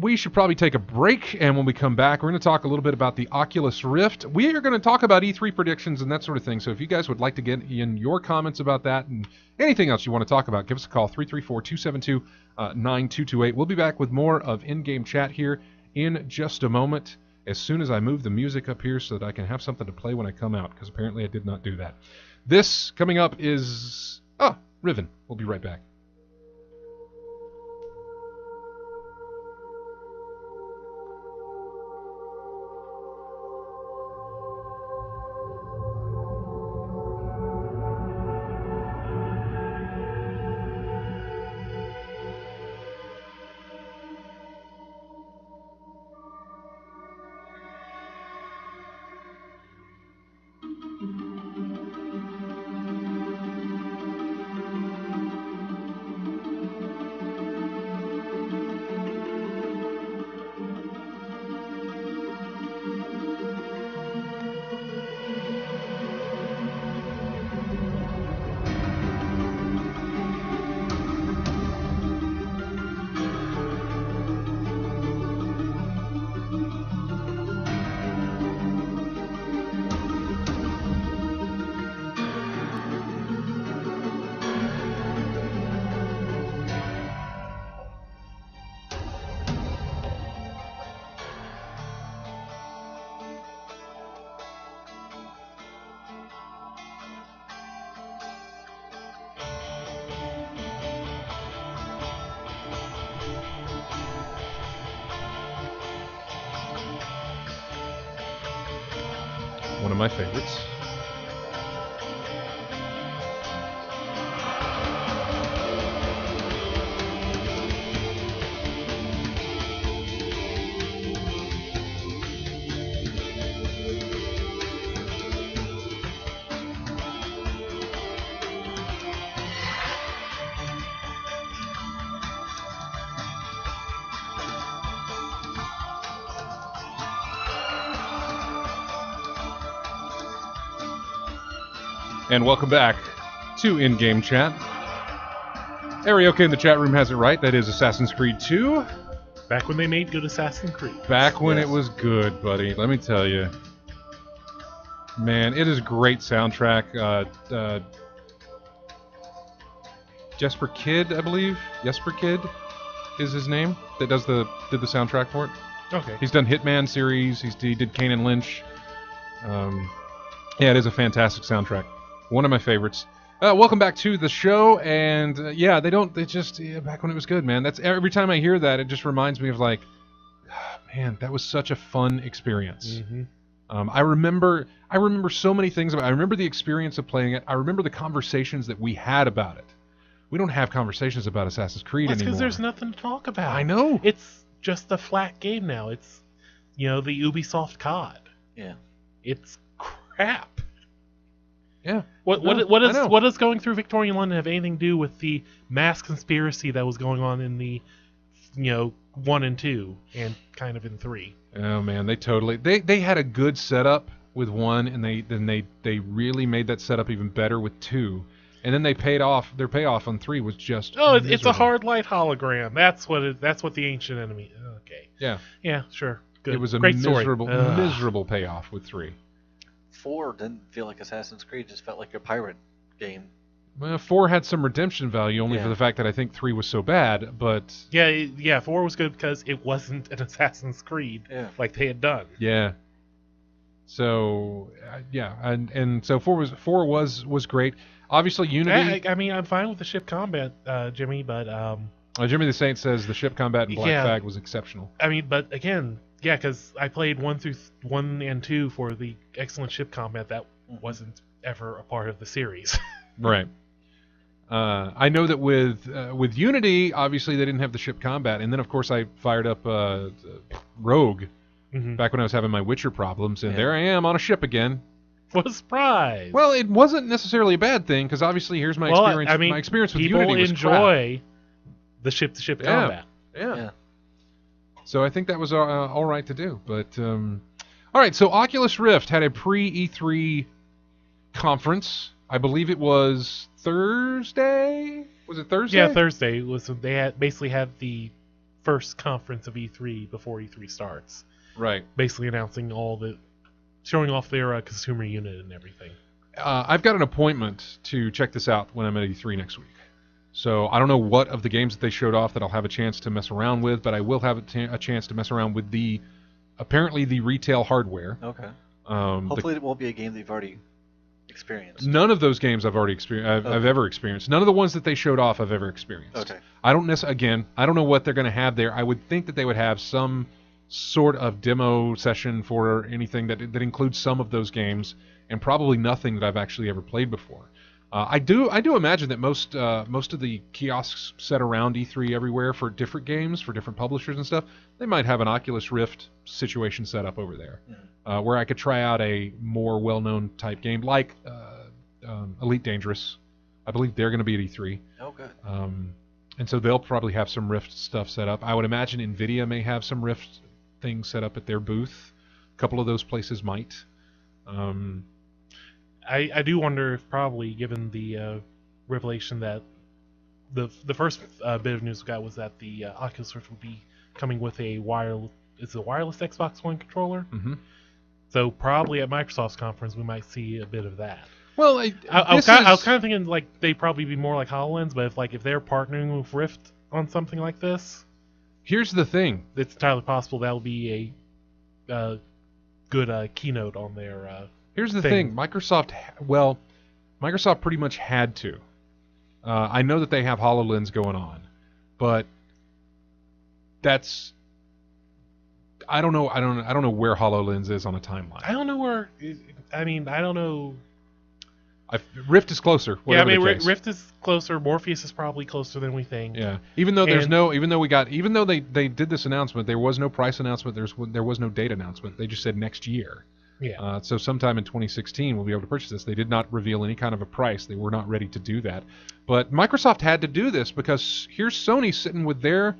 we should probably take a break, and when we come back, we're going to talk a little bit about the Oculus Rift. We are going to talk about E3 predictions and that sort of thing. So if you guys would like to get in your comments about that and anything else you want to talk about, give us a call, 334-272-9228. We'll be back with more of In-Game Chat here in just a moment. as soon as I move the music up here so that I can have something to play when I come out, because apparently I did not do that. This coming up is... Riven. We'll be right back. One of my favorites. And welcome back to In-Game Chat. Arioka in the chat room has it right. That is Assassin's Creed 2. Back when they made good Assassin's Creed. Back when it was good, buddy. Let me tell you. Man, it is a great soundtrack. Jesper Kyd, I believe. Jesper Kyd is his name. That did the soundtrack for it. Okay. He's done Hitman series. He did Kane and Lynch. Yeah, it is a fantastic soundtrack. One of my favorites. Welcome back to the show, and back when it was good, man. That's every time I hear that, it just reminds me of like, man, that was such a fun experience. Mm-hmm. I remember so many things about it. I remember the experience of playing it. I remember the conversations that we had about it. We don't have conversations about Assassin's Creed anymore. That's because there's nothing to talk about. I know. It's just a flat game now. It's, the Ubisoft COD. Yeah. It's crap. Yeah. What does going through Victorian London have anything to do with the mass conspiracy that was going on in the 1 and 2 and kind of in 3? Oh man, they had a good setup with 1, and they really made that setup even better with 2. And then their payoff on 3 was just it's a hard light hologram. That's what the ancient enemy. Okay. Yeah. Yeah, sure. Good. It was a Great miserable payoff with 3. 4 didn't feel like Assassin's Creed, just felt like a pirate game. Well, 4 had some redemption value only for the fact that I think 3 was so bad, but... Yeah, 4 was good because it wasn't an Assassin's Creed like they had done. Yeah. So, and so 4 was great. Obviously, Unity... I mean, I'm fine with the ship combat, Jimmy, but... Jimmy the Saint says the ship combat in Black Flag was exceptional. I mean, but again... Yeah, because I played 1 and 2 for the excellent ship combat that wasn't ever a part of the series. Right. I know that with Unity, obviously they didn't have the ship combat, and then of course I fired up Rogue back when I was having my Witcher problems, and there I am on a ship again. What a surprise! Well, it wasn't necessarily a bad thing because obviously here's my experience. I mean, my experience with Unity was enjoy the ship-to-ship combat. Yeah. So I think that was all right to do. But, all right, so Oculus Rift had a pre-E3 conference. I believe it was Thursday? Was it Thursday? Yeah, Thursday. They basically had the first conference of E3 before E3 starts. Right. Basically announcing showing off their consumer unit and everything. I've got an appointment to check this out when I'm at E3 next week. So I don't know what of the games that they showed off that I'll have a chance to mess around with, but I will have a chance to mess around with the apparently the retail hardware. Okay. Hopefully it won't be a game that you've already experienced. None of those games I've already experienced. I've ever experienced. None of the ones that they showed off I've ever experienced. Okay. I don't know what they're going to have there. I would think that they would have some sort of demo session for anything that includes some of those games, and probably nothing that I've actually ever played before. I do imagine that most of the kiosks set around E3 everywhere for different games, for different publishers and stuff, they might have an Oculus Rift situation set up over there, where I could try out a more well-known type game like Elite Dangerous. I believe they're going to be at E3. Oh, good. And so they'll probably have some Rift stuff set up. I would imagine NVIDIA may have some Rift things set up at their booth. A couple of those places might. I do wonder if probably, given the revelation that the first bit of news we got was that the Oculus Rift would be coming with a wireless Xbox One controller. Mm-hmm. So probably at Microsoft's conference we might see a bit of that. Well, I was kind of thinking like they'd probably be more like HoloLens, but if they're partnering with Rift on something like this, here's the thing: it's entirely possible that'll be a good keynote on their. Here's the thing: Microsoft pretty much had to. I know that they have HoloLens going on, but that's. I don't know where HoloLens is on a timeline. I don't know where. I don't know. Rift is closer. Yeah, Rift is closer. Morpheus is probably closer than we think. Yeah. Even though they did this announcement, there was no price announcement. There was no date announcement. They just said next year. Yeah. So sometime in 2016 we'll be able to purchase this. They did not reveal any kind of a price. They were not ready to do that. But Microsoft had to do this because here's Sony sitting with their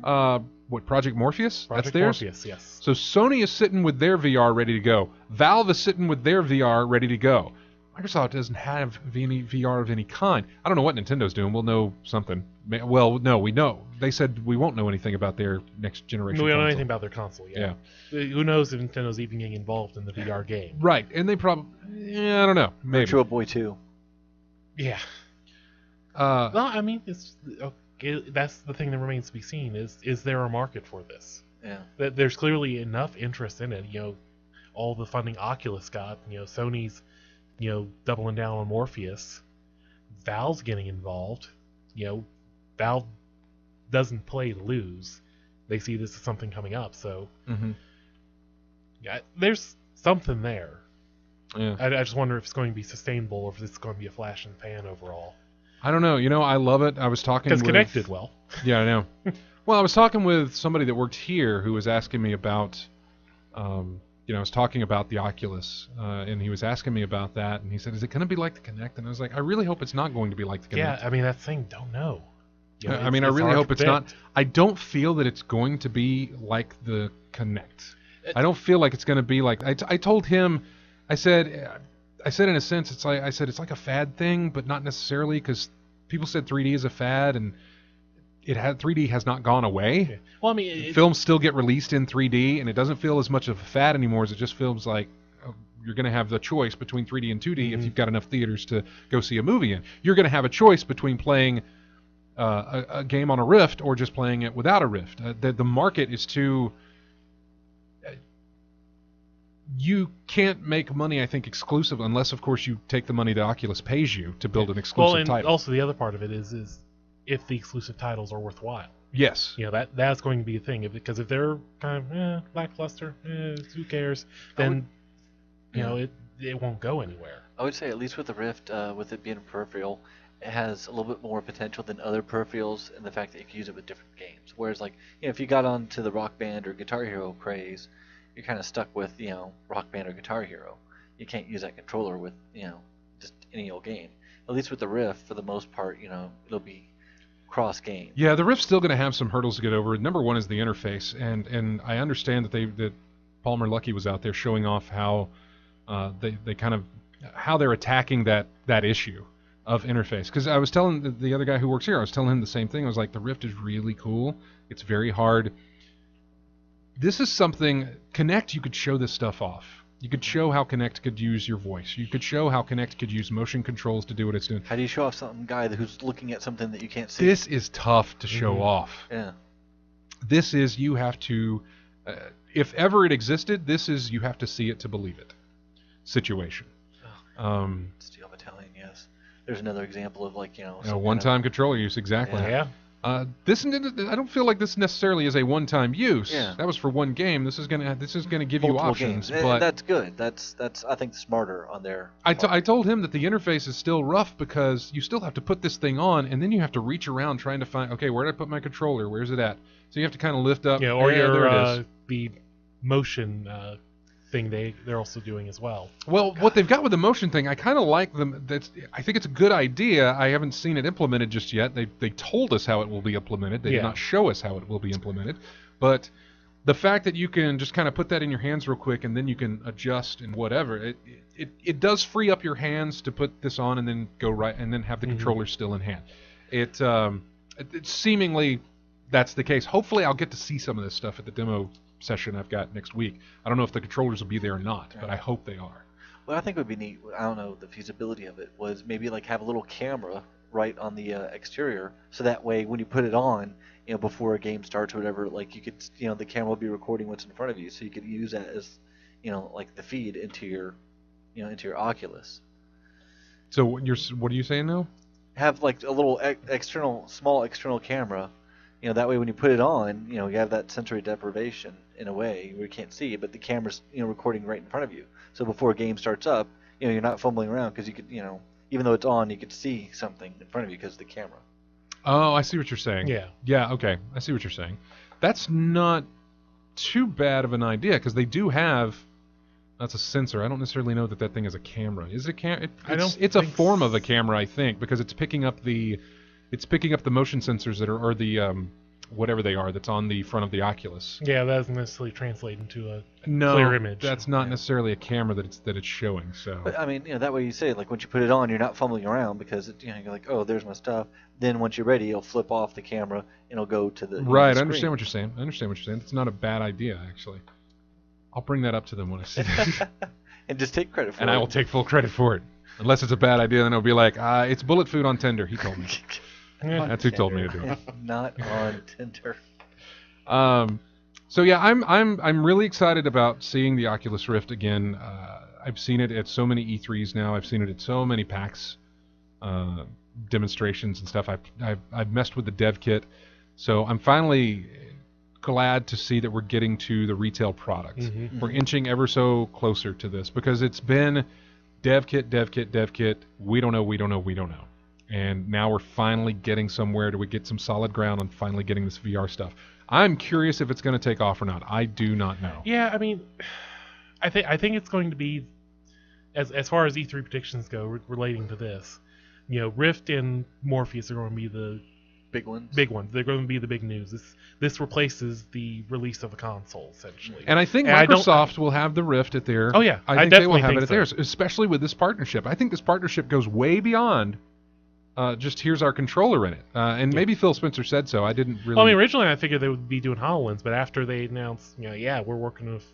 Project Morpheus? That's theirs? Morpheus, yes. So Sony is sitting with their VR ready to go. Valve is sitting with their VR ready to go. Microsoft doesn't have any VR of any kind. I don't know what Nintendo's doing. We'll know something. Well, no, we know. They said we won't know anything about their next generation We don't know console. anything about their console yet. Yeah. Who knows if Nintendo's even getting involved in the VR game. Right, and they probably... I don't know. Maybe. Virtua Boy 2. Yeah. That's the thing that remains to be seen. Is there a market for this? Yeah. There's clearly enough interest in it. All the funding Oculus got. Sony's... doubling down on Morpheus. Valve's getting involved. Valve doesn't play to lose. They see this as something coming up, so yeah, there's something there. Yeah. I just wonder if it's going to be sustainable or if it's going to be a flash in the pan overall. I don't know. I love it. I was talking with... Because connected well. Yeah, I know. Well, I was talking with somebody that worked here who was asking me about... I was talking about the Oculus, and he was asking me about that, and he said, is it going to be like the Kinect? And I was like, I really hope it's not going to be like the Kinect. Yeah, that's the thing, don't know. I really hope it's not. I don't feel that it's going to be like the Kinect. I don't feel like it's going to be like... I told him, I said in a sense, it's like a fad thing, but not necessarily, because people said 3D is a fad, and 3D has not gone away. Yeah. Well, films still get released in 3D, and it doesn't feel as much of a fad anymore as it just feels like you're going to have the choice between 3D and 2D if you've got enough theaters to go see a movie in. You're going to have a choice between playing a game on a Rift or just playing it without a Rift. The market is too... you can't make money, I think, exclusive unless, of course, you take the money that Oculus pays you to build an exclusive title. Also the other part of it is if the exclusive titles are worthwhile. Yes. That's going to be a thing. Because if they're kind of lackluster, who cares? Then it won't go anywhere. I would say at least with the Rift, with it being a peripheral, it has a little bit more potential than other peripherals in the fact that you can use it with different games. Whereas if you got onto the Rock Band or Guitar Hero craze, you're kind of stuck with Rock Band or Guitar Hero. You can't use that controller with just any old game. At least with the Rift, for the most part, it'll be cross game. Yeah, the Rift's still going to have some hurdles to get over. Number one is the interface, and I understand that Palmer Luckey was out there showing off how they kind of how they're attacking that issue of interface. Because I was telling the other guy who works here, I was telling him the same thing. I was like, the Rift is really cool. It's very hard. This is something Kinect. You could show this stuff off. You could show how Kinect could use your voice. You could show how Kinect could use motion controls to do what it's doing. How do you show off some guy who's looking at something that you can't see? This is tough to show off. Yeah. This is, you have to If ever it existed, this is you have to see it to believe it situation. Steel Battalion, yes. There's another example of like one-time controller use, exactly. Yeah. This I don't feel like this necessarily is a one-time use. Yeah. That was for one game. This is gonna give you options. Games. But that's good. That's I think smarter on their. I told him that the interface is still rough because you still have to put this thing on, and then you have to reach around trying to find. Okay, where did I put my controller? Where's it at? So you have to kind of lift up. Yeah, or there it is. The motion thing they're also doing as well. Well, what they've got with the motion thing, I kind of like them. I think it's a good idea. I haven't seen it implemented just yet. They told us how it will be implemented. They did not show us how it will be implemented. But the fact that you can just kind of put that in your hands real quick and then you can adjust and whatever, it does free up your hands to put this on and then go right and then have the controller still in hand. It seemingly that's the case. Hopefully, I'll get to see some of this stuff at the demo session I've got next week. I don't know if the controllers will be there or not, but I hope they are. What I think would be neat, I don't know the feasibility of it, was maybe like have a little camera right on the exterior, so that way when you put it on, before a game starts or whatever, like you could, the camera will be recording what's in front of you, so you could use that as, like the feed into your, into your Oculus. So what are you saying now? Have like a little small external camera. That way when you put it on, you have that sensory deprivation in a way where you can't see it, but the camera's, recording right in front of you. So before a game starts up, you're not fumbling around because you could, even though it's on, you could see something in front of you because of the camera. Oh, I see what you're saying. Yeah. Yeah, okay. I see what you're saying. That's not too bad of an idea because they do have... That's a sensor. I don't necessarily know that thing is a camera. Is it a camera? It's a form of a camera, I think, because it's picking up the motion sensors that are, or the whatever they are that's on the front of the Oculus. Yeah, that doesn't necessarily translate into a clear image. That's not necessarily a camera that it's showing. So. But I mean, that way you say like once you put it on, you're not fumbling around because you're like, oh, there's my stuff. Then once you're ready, you'll flip off the camera and it'll go to the right. The I understand what you're saying. It's not a bad idea actually. I'll bring that up to them when I see it. And just take credit for it. And I will take full credit for it. Unless it's a bad idea, then it'll be like, it's bullet food on Tinder. He told me. That's who told me to do it. Not on Tinder. So yeah, I'm really excited about seeing the Oculus Rift again. I've seen it at so many E3s now. I've seen it at so many PAX demonstrations and stuff. I've messed with the dev kit, so I'm finally glad to see that we're getting to the retail product. We're inching ever so closer to this because it's been dev kit. We don't know. And now we're finally getting somewhere. Do we get some solid ground on finally getting this VR stuff? I'm curious if it's going to take off or not. I do not know. Yeah, I mean, I think it's going to be, as far as E3 predictions go, relating to this, Rift and Morpheus are going to be the big ones. They're going to be the big news. This replaces the release of a console essentially. And I think Microsoft will have the Rift at their. Oh yeah, I think they will have it at theirs, especially with this partnership. I think this partnership goes way beyond. Just here's our controller in it, and maybe Phil Spencer said so. I didn't really. Well, I mean, originally I figured they would be doing HoloLens, but after they announced, we're working with,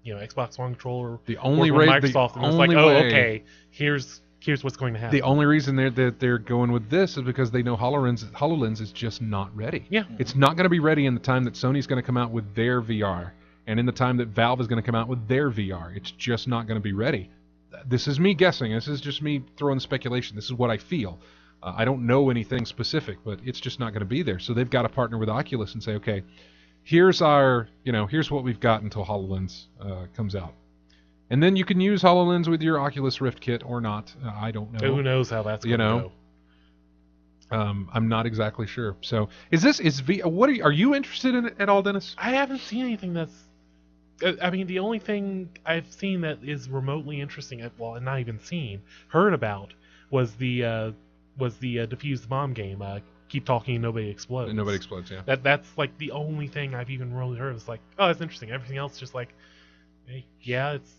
Xbox One controller. The only way Microsoft, and it's like, okay, here's what's going to happen. The only reason they're going with this is because they know HoloLens is just not ready. Yeah, it's not going to be ready in the time that Sony's going to come out with their VR, and in the time that Valve is going to come out with their VR. It's just not going to be ready. This is me guessing. This is just me throwing speculation. This is what I feel. I don't know anything specific, but it's just not going to be there. So they've got to partner with Oculus and say, okay, here's what we've got until HoloLens comes out. And then you can use HoloLens with your Oculus Rift kit or not. I don't know. Who knows how that's going to go. I'm not exactly sure. So are you interested in it at all, Dennis? I haven't seen anything that's... I mean, the only thing I've seen that is remotely interesting, well, not even seen, heard about, was the Defuse the Bomb game. Keep talking and nobody explodes. And nobody explodes, yeah. That's like the only thing I've even really heard. It's like, oh, that's interesting. Everything else just like, hey, yeah, it's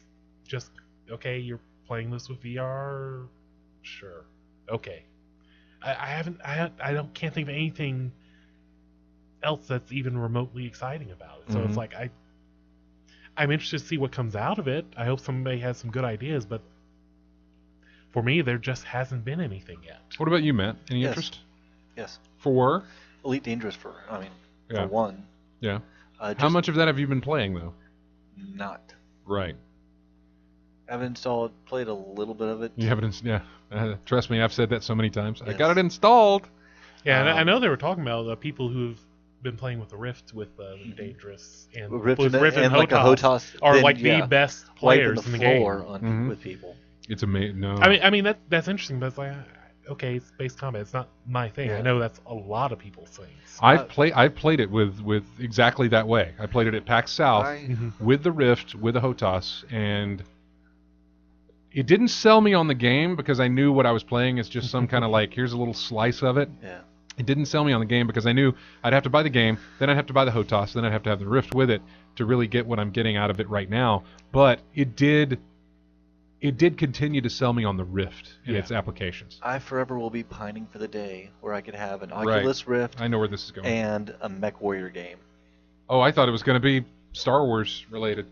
just okay. You're playing this with VR, sure, okay. I can't think of anything else that's even remotely exciting about it. So it's like I'm interested to see what comes out of it. I hope somebody has some good ideas, but for me, there just hasn't been anything yet. What about you, Matt? Any interest? Yes. For? Elite Dangerous for one. Yeah. How much of that have you been playing, though? Not. Right. I've played a little bit of it. You haven't, yeah. Trust me, I've said that so many times. Yes. I got it installed. Yeah, and I know they were talking about people who've been playing with the Rift with Dangerous and Rift with and Rift and like a HOTAS are then, like yeah, the best wiping players the in the game. floor on, with people. It's amazing. No. I mean that's interesting, but it's like, okay, it's space combat. It's not my thing. Yeah. I know that's a lot of people's things. I've played it with exactly that way. I played it at PAX South with the Rift, with the HOTAS, and it didn't sell me on the game because I knew what I was playing is just some kind of like, here's a little slice of it. Yeah. It didn't sell me on the game because I knew I'd have to buy the game, then I'd have to buy the HOTAS, then I'd have to have the Rift with it to really get what I'm getting out of it right now. But it did continue to sell me on the Rift and its applications. I forever will be pining for the day where I could have an Oculus Rift I know where this is going. and a MechWarrior game. Oh, I thought it was going to be Star Wars related.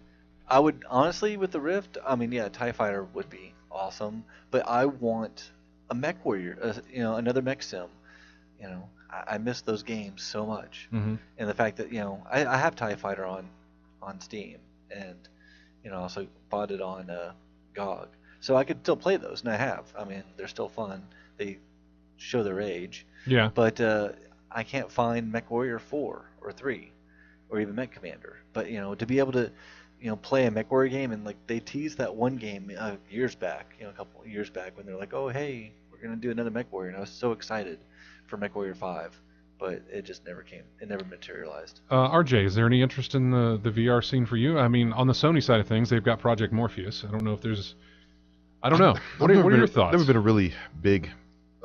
I would honestly, with the Rift, I mean, yeah, TIE Fighter would be awesome, but I want a MechWarrior, another mech sim. I miss those games so much, and the fact that I have TIE Fighter on Steam, and also bought it on GOG, so I could still play those, and I have. I mean, they're still fun. They show their age. Yeah. But I can't find MechWarrior 4 or 3, or even Mech Commander. But to be able to play a MechWarrior game, and like they teased that one game years back, a couple of years back, when they're like, oh hey, we're gonna do another MechWarrior, and I was so excited for MechWarrior 5, but it just never came. It never materialized. RJ, is there any interest in the VR scene for you? I mean, on the Sony side of things, they've got Project Morpheus. I don't know if there's. I don't know. What are your thoughts? I've never been a really big.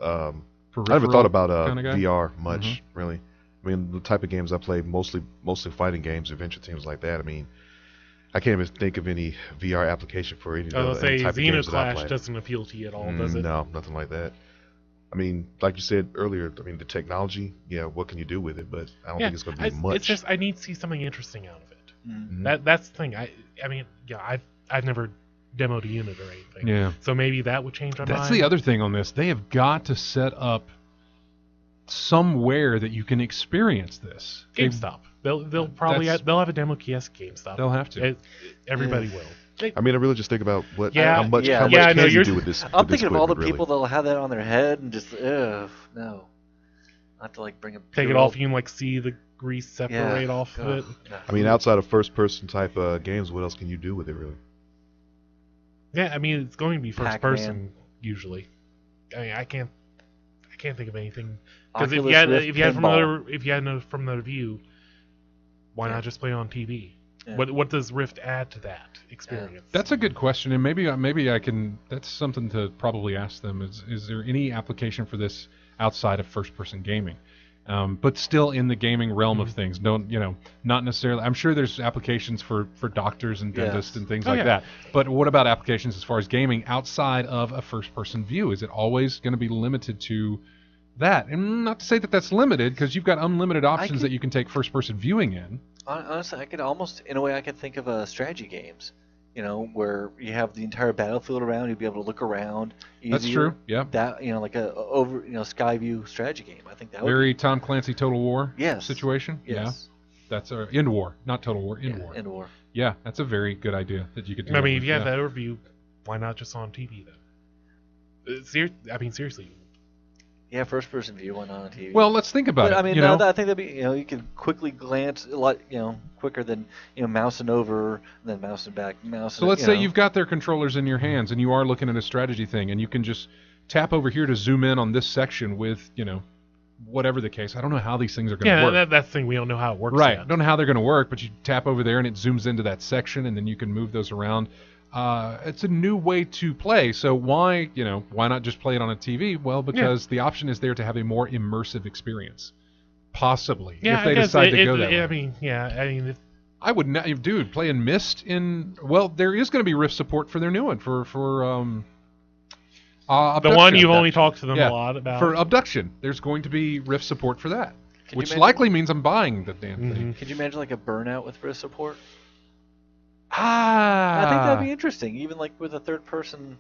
I never thought about VR much, really. I mean, the type of games I play, mostly fighting games, adventure teams like that. I mean, I can't even think of any VR application for any I'll say type of games that I Xenoclash play. doesn't appeal to you at all, does it? No, nothing like that. I mean, like you said earlier, I mean, the technology, what can you do with it? But I don't think it's going to be much. It's just I need to see something interesting out of it. Mm-hmm. That's the thing. I mean, I've never demoed a unit or anything. Yeah. So maybe that would change my mind. That's the other thing on this. They have got to set up somewhere that you can experience this. GameStop. They'll probably they'll have a demo kiosk at GameStop. They'll have to. Everybody will. I mean, I really just think about Yeah, how much I can know you do with this. I'm with this thinking of all the equipment, people that'll have that on their head and just, no. I have to like bring a Take it off, you can like see the grease separate off of it. No. I mean, outside of first-person type games, what else can you do with it, really? Yeah, I mean it's going to be first Pac-Man. person usually. I mean I can't think of anything because if Oculus you had Rift if you had pinball. from another view, why not just play on TV? Yeah. What does Rift add to that experience? That's a good question, and maybe I can. That's something to probably ask them. Is there any application for this outside of first-person gaming, but still in the gaming realm of things? Don't not necessarily. I'm sure there's applications for doctors and dentists and things like that. But what about applications as far as gaming outside of a first-person view? Is it always going to be limited to that? And not to say that that's limited, because you've got unlimited options that you can take first-person viewing in. Honestly, I could almost, in a way, I could think of strategy games, where you have the entire battlefield around, you'd be able to look around. That's true. Yeah. That like a sky view strategy game. I think that would Very Tom Clancy Total War Yes. situation. Yes. Yeah. That's End War, not Total War. End War. End War. Yeah, that's a very good idea that you could do. I mean, if you yeah. have that overview, why not just on TV then? I mean, seriously. Yeah, first person view, why not on TV? Well, let's think about But it. I mean, I think that'd be you can quickly glance a lot quicker than mousing over and then mousing back, So let's say you've got their controllers in your hands and you are looking at a strategy thing, and you can just tap over here to zoom in on this section with whatever the case. I don't know how these things are going to work. Yeah, that's the thing. We don't know how it works Right. yet. Don't know how they're going to work, but you tap over there and it zooms into that section, and then you can move those around. It's a new way to play, so why not just play it on a TV? Well, because the option is there to have a more immersive experience, possibly, if they decide to go that way. I mean, I would not, dude, playing Myst in. Well, there is going to be Rift support for their new one for the one you've only talked to them a lot about. For Abduction, there's going to be Rift support for that, which imagine- likely means I'm buying the damn thing. Could you imagine like a Burnout with Rift support? Ah, I think that'd be interesting, even like with a third person,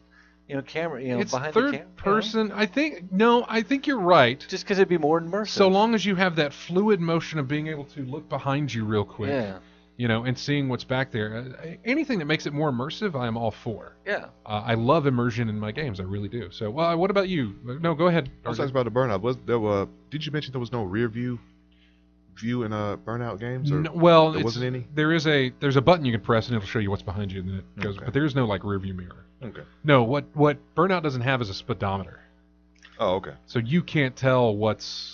camera, it's behind third the camera. person. I think you're right. Just because it'd be more immersive. So long as you have that fluid motion of being able to look behind you real quick. Yeah. And seeing what's back there. Anything that makes it more immersive, I am all for. Yeah. I love immersion in my games. I really do. So, what about you? No, go ahead. I was talking about the Burnout. Did you mention there was no rear view in Burnout games? Or there wasn't any? There's a button you can press and it'll show you what's behind you, and then it goes. Okay. But there is no rear view mirror. Okay. No, what Burnout doesn't have is a speedometer. Oh, okay. So you can't tell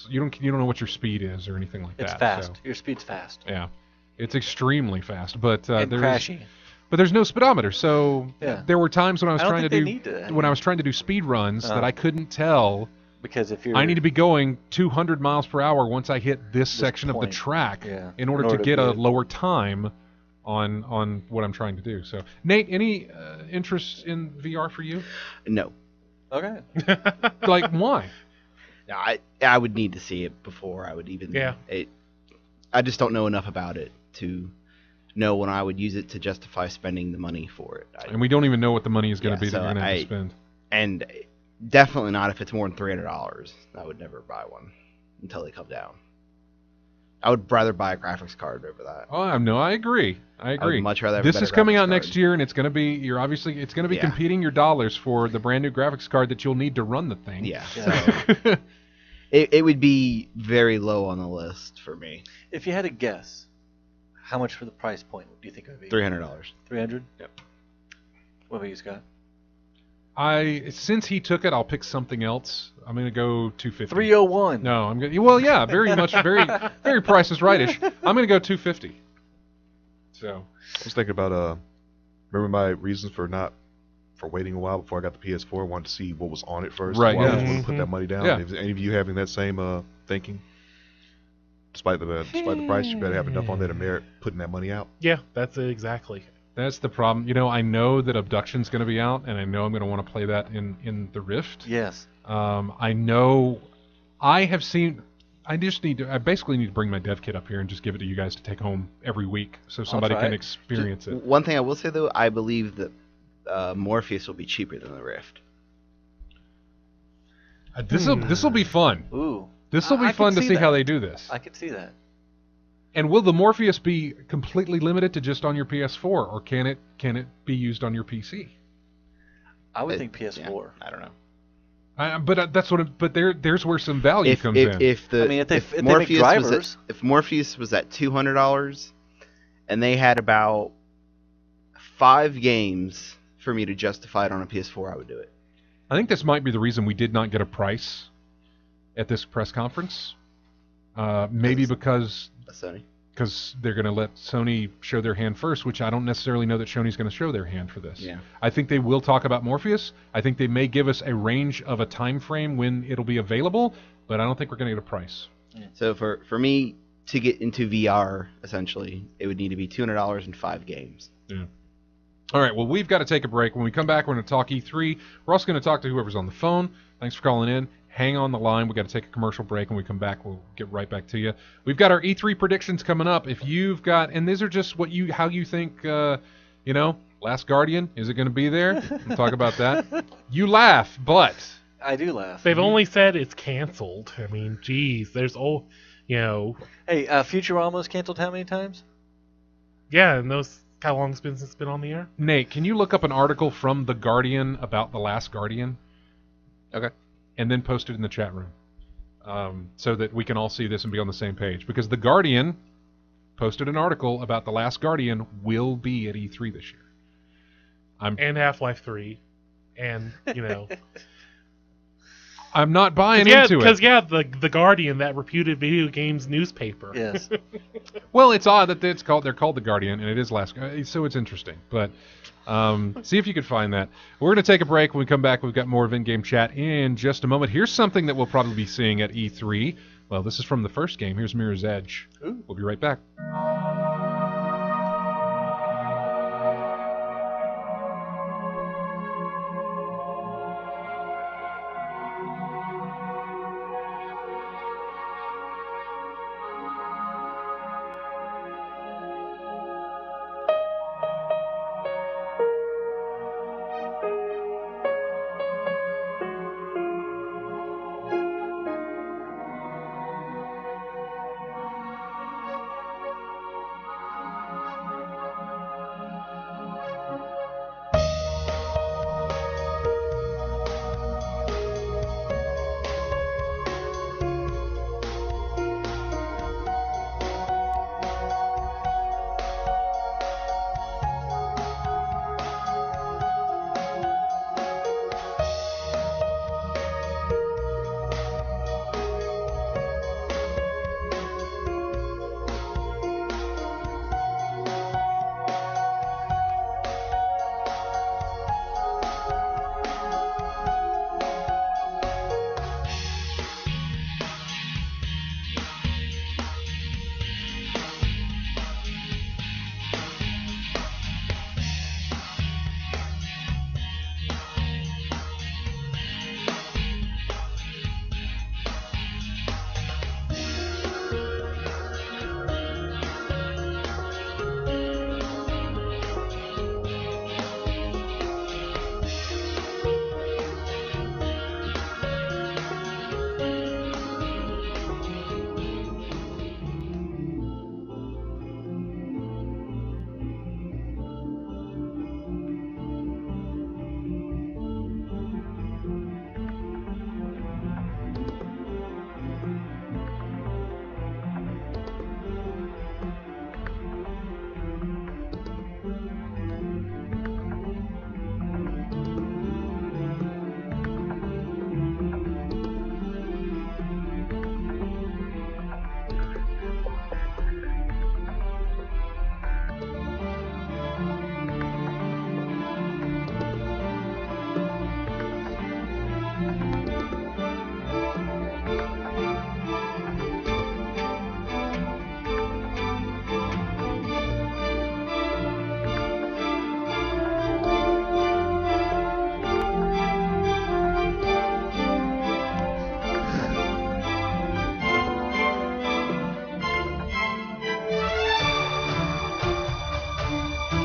you don't know what your speed is or anything like that. It's fast. So, Your speed's fast. yeah. It's extremely fast, but And crashy. But there's no speedometer, so Yeah. there were times when I was I don't trying to think they do need to. when I was trying to do speed runs that I couldn't tell. Because if you're... I need to be going 200 miles per hour once I hit this section of the point. track Yeah. in order to get a lower time on what I'm trying to do. So, Nate, any interest in VR for you? No. Okay. Like, why? I would need to see it before I would even. Yeah. I just don't know enough about it to know when I would use it to justify spending the money for it. And we don't even know what the money is going to be that so you're going to have to spend. And definitely not if it's more than $300. I would never buy one until they come down. I would rather buy a graphics card over that. Oh no, I agree. I would much rather have This a better is coming graphics out card. next year, and it's going to be it's going to be competing your dollars for the brand new graphics card that you'll need to run the thing. Yeah. Yeah. So it would be very low on the list for me. If you had to guess, how much for the price point do you think it would be? $300. 300? Yep. What about you, Scott? Since he took it, I'll pick something else. I'm going to go 250. 301. No, I'm going. Well, yeah, very much, very Price is Right-ish. I'm going to go 250. So. I was thinking about remember my reasons for waiting a while before I got the PS4. I wanted to see what was on it first. Right, Why yeah. I was willing to put that money down. Yeah. If any of you having that same thinking, despite the price, you better have enough on there to merit putting that money out. Yeah, that's it exactly. That's the problem. I know that Abduction's going to be out, and I know I'm going to want to play that in the Rift. Yes. I know. I have seen. I basically need to bring my dev kit up here and just give it to you guys to take home every week, so somebody try can it. experience it. One thing I will say though, I believe that Morpheus will be cheaper than the Rift. This will be fun. Ooh. This will be I fun can to see see how that. they do this. I could see that. And will the Morpheus be completely limited to just on your PS4, or can it be used on your PC? I would think PS4. Yeah, I don't know. But there's where some value comes in. If they Morpheus make drivers. if Morpheus was at $200 and they had about 5 games for me to justify it on a PS4, I would do it. I think this might be the reason we did not get a price at this press conference. Maybe because Sony. they're going to let Sony show their hand first, which I don't necessarily know that Sony's going to show their hand for this. Yeah. I think they will talk about Morpheus. I think they may give us a range of a time frame when it'll be available, but I don't think we're going to get a price. So for me to get into VR, essentially, it would need to be $200 and 5 games. Yeah. All right, well, we've got to take a break. When we come back, we're going to talk E3. We're also going to talk to whoever's on the phone. Thanks for calling in. Hang on the line. We've got to take a commercial break. When we come back, we'll get right back to you. We've got our E3 predictions coming up. If you've got, and these are just how you think, Last Guardian, is it going to be there? We'll talk about that. You laugh, but... I do laugh. They've only said it's canceled. I mean, geez, there's Hey, Futurama's canceled how many times? Yeah, and how long has it's been on the air? Nate, can you look up an article from The Guardian about The Last Guardian? Okay. And then post it in the chat room, so that we can all see this and be on the same page. Because The Guardian posted an article about The Last Guardian will be at E3 this year. And Half-Life 3, and I'm not buying into it. Because the Guardian, that reputed video games newspaper. Yes. Well, it's odd that they're called The Guardian, and it is Last Guardian, so it's interesting. But see if you can find that. We're going to take a break. When we come back, we've got more of in-game chat in just a moment. Here's something that we'll probably be seeing at E3. Well, this is from the first game. Here's Mirror's Edge. Ooh. We'll be right back.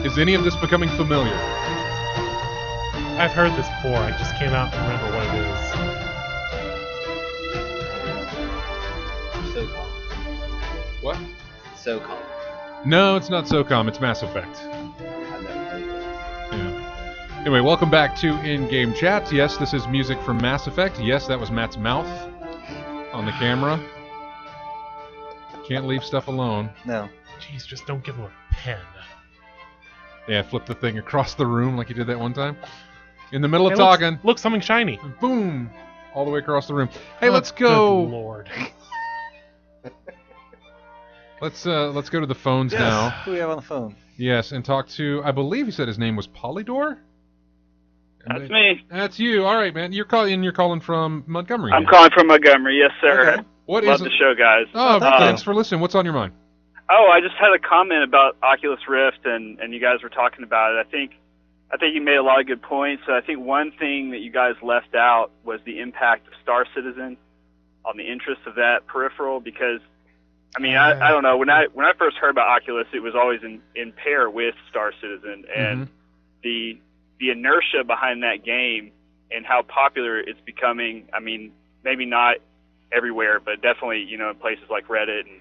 Is any of this becoming familiar? I've heard this before. I just cannot remember what it is. SOCOM. What? SOCOM. No, it's not SOCOM. It's Mass Effect. Yeah. Anyway, welcome back to In-Game Chat. Yes, this is music from Mass Effect. Yes, that was Matt's mouth on the camera. Can't leave stuff alone. No. Jeez, just don't give him a pen. Yeah, flip the thing across the room like you did that one time. In the middle of Hey, talking. Look, something shiny. Boom! All the way across the room. Hey, Oh, let's go. Good Lord. Let's go to the phones Yes. now. Who do we have on the phone? Yes, and talk to. I believe he said his name was Polydor. That's me. That's you. All right, man. You're calling from Montgomery. I'm man. calling from Montgomery. Yes, sir. Okay. What Love is the it? show, guys. Oh, thank you. thanks for listening. What's on your mind? Oh, I just had a comment about Oculus Rift, and you guys were talking about it. I think you made a lot of good points. I think one thing that you guys left out was the impact of Star Citizen on the interest of that peripheral. Because, I mean, I don't know. When I first heard about Oculus, it was always in pair with Star Citizen, and the inertia behind that game and how popular it's becoming. I mean, maybe not everywhere, but definitely, in places like Reddit and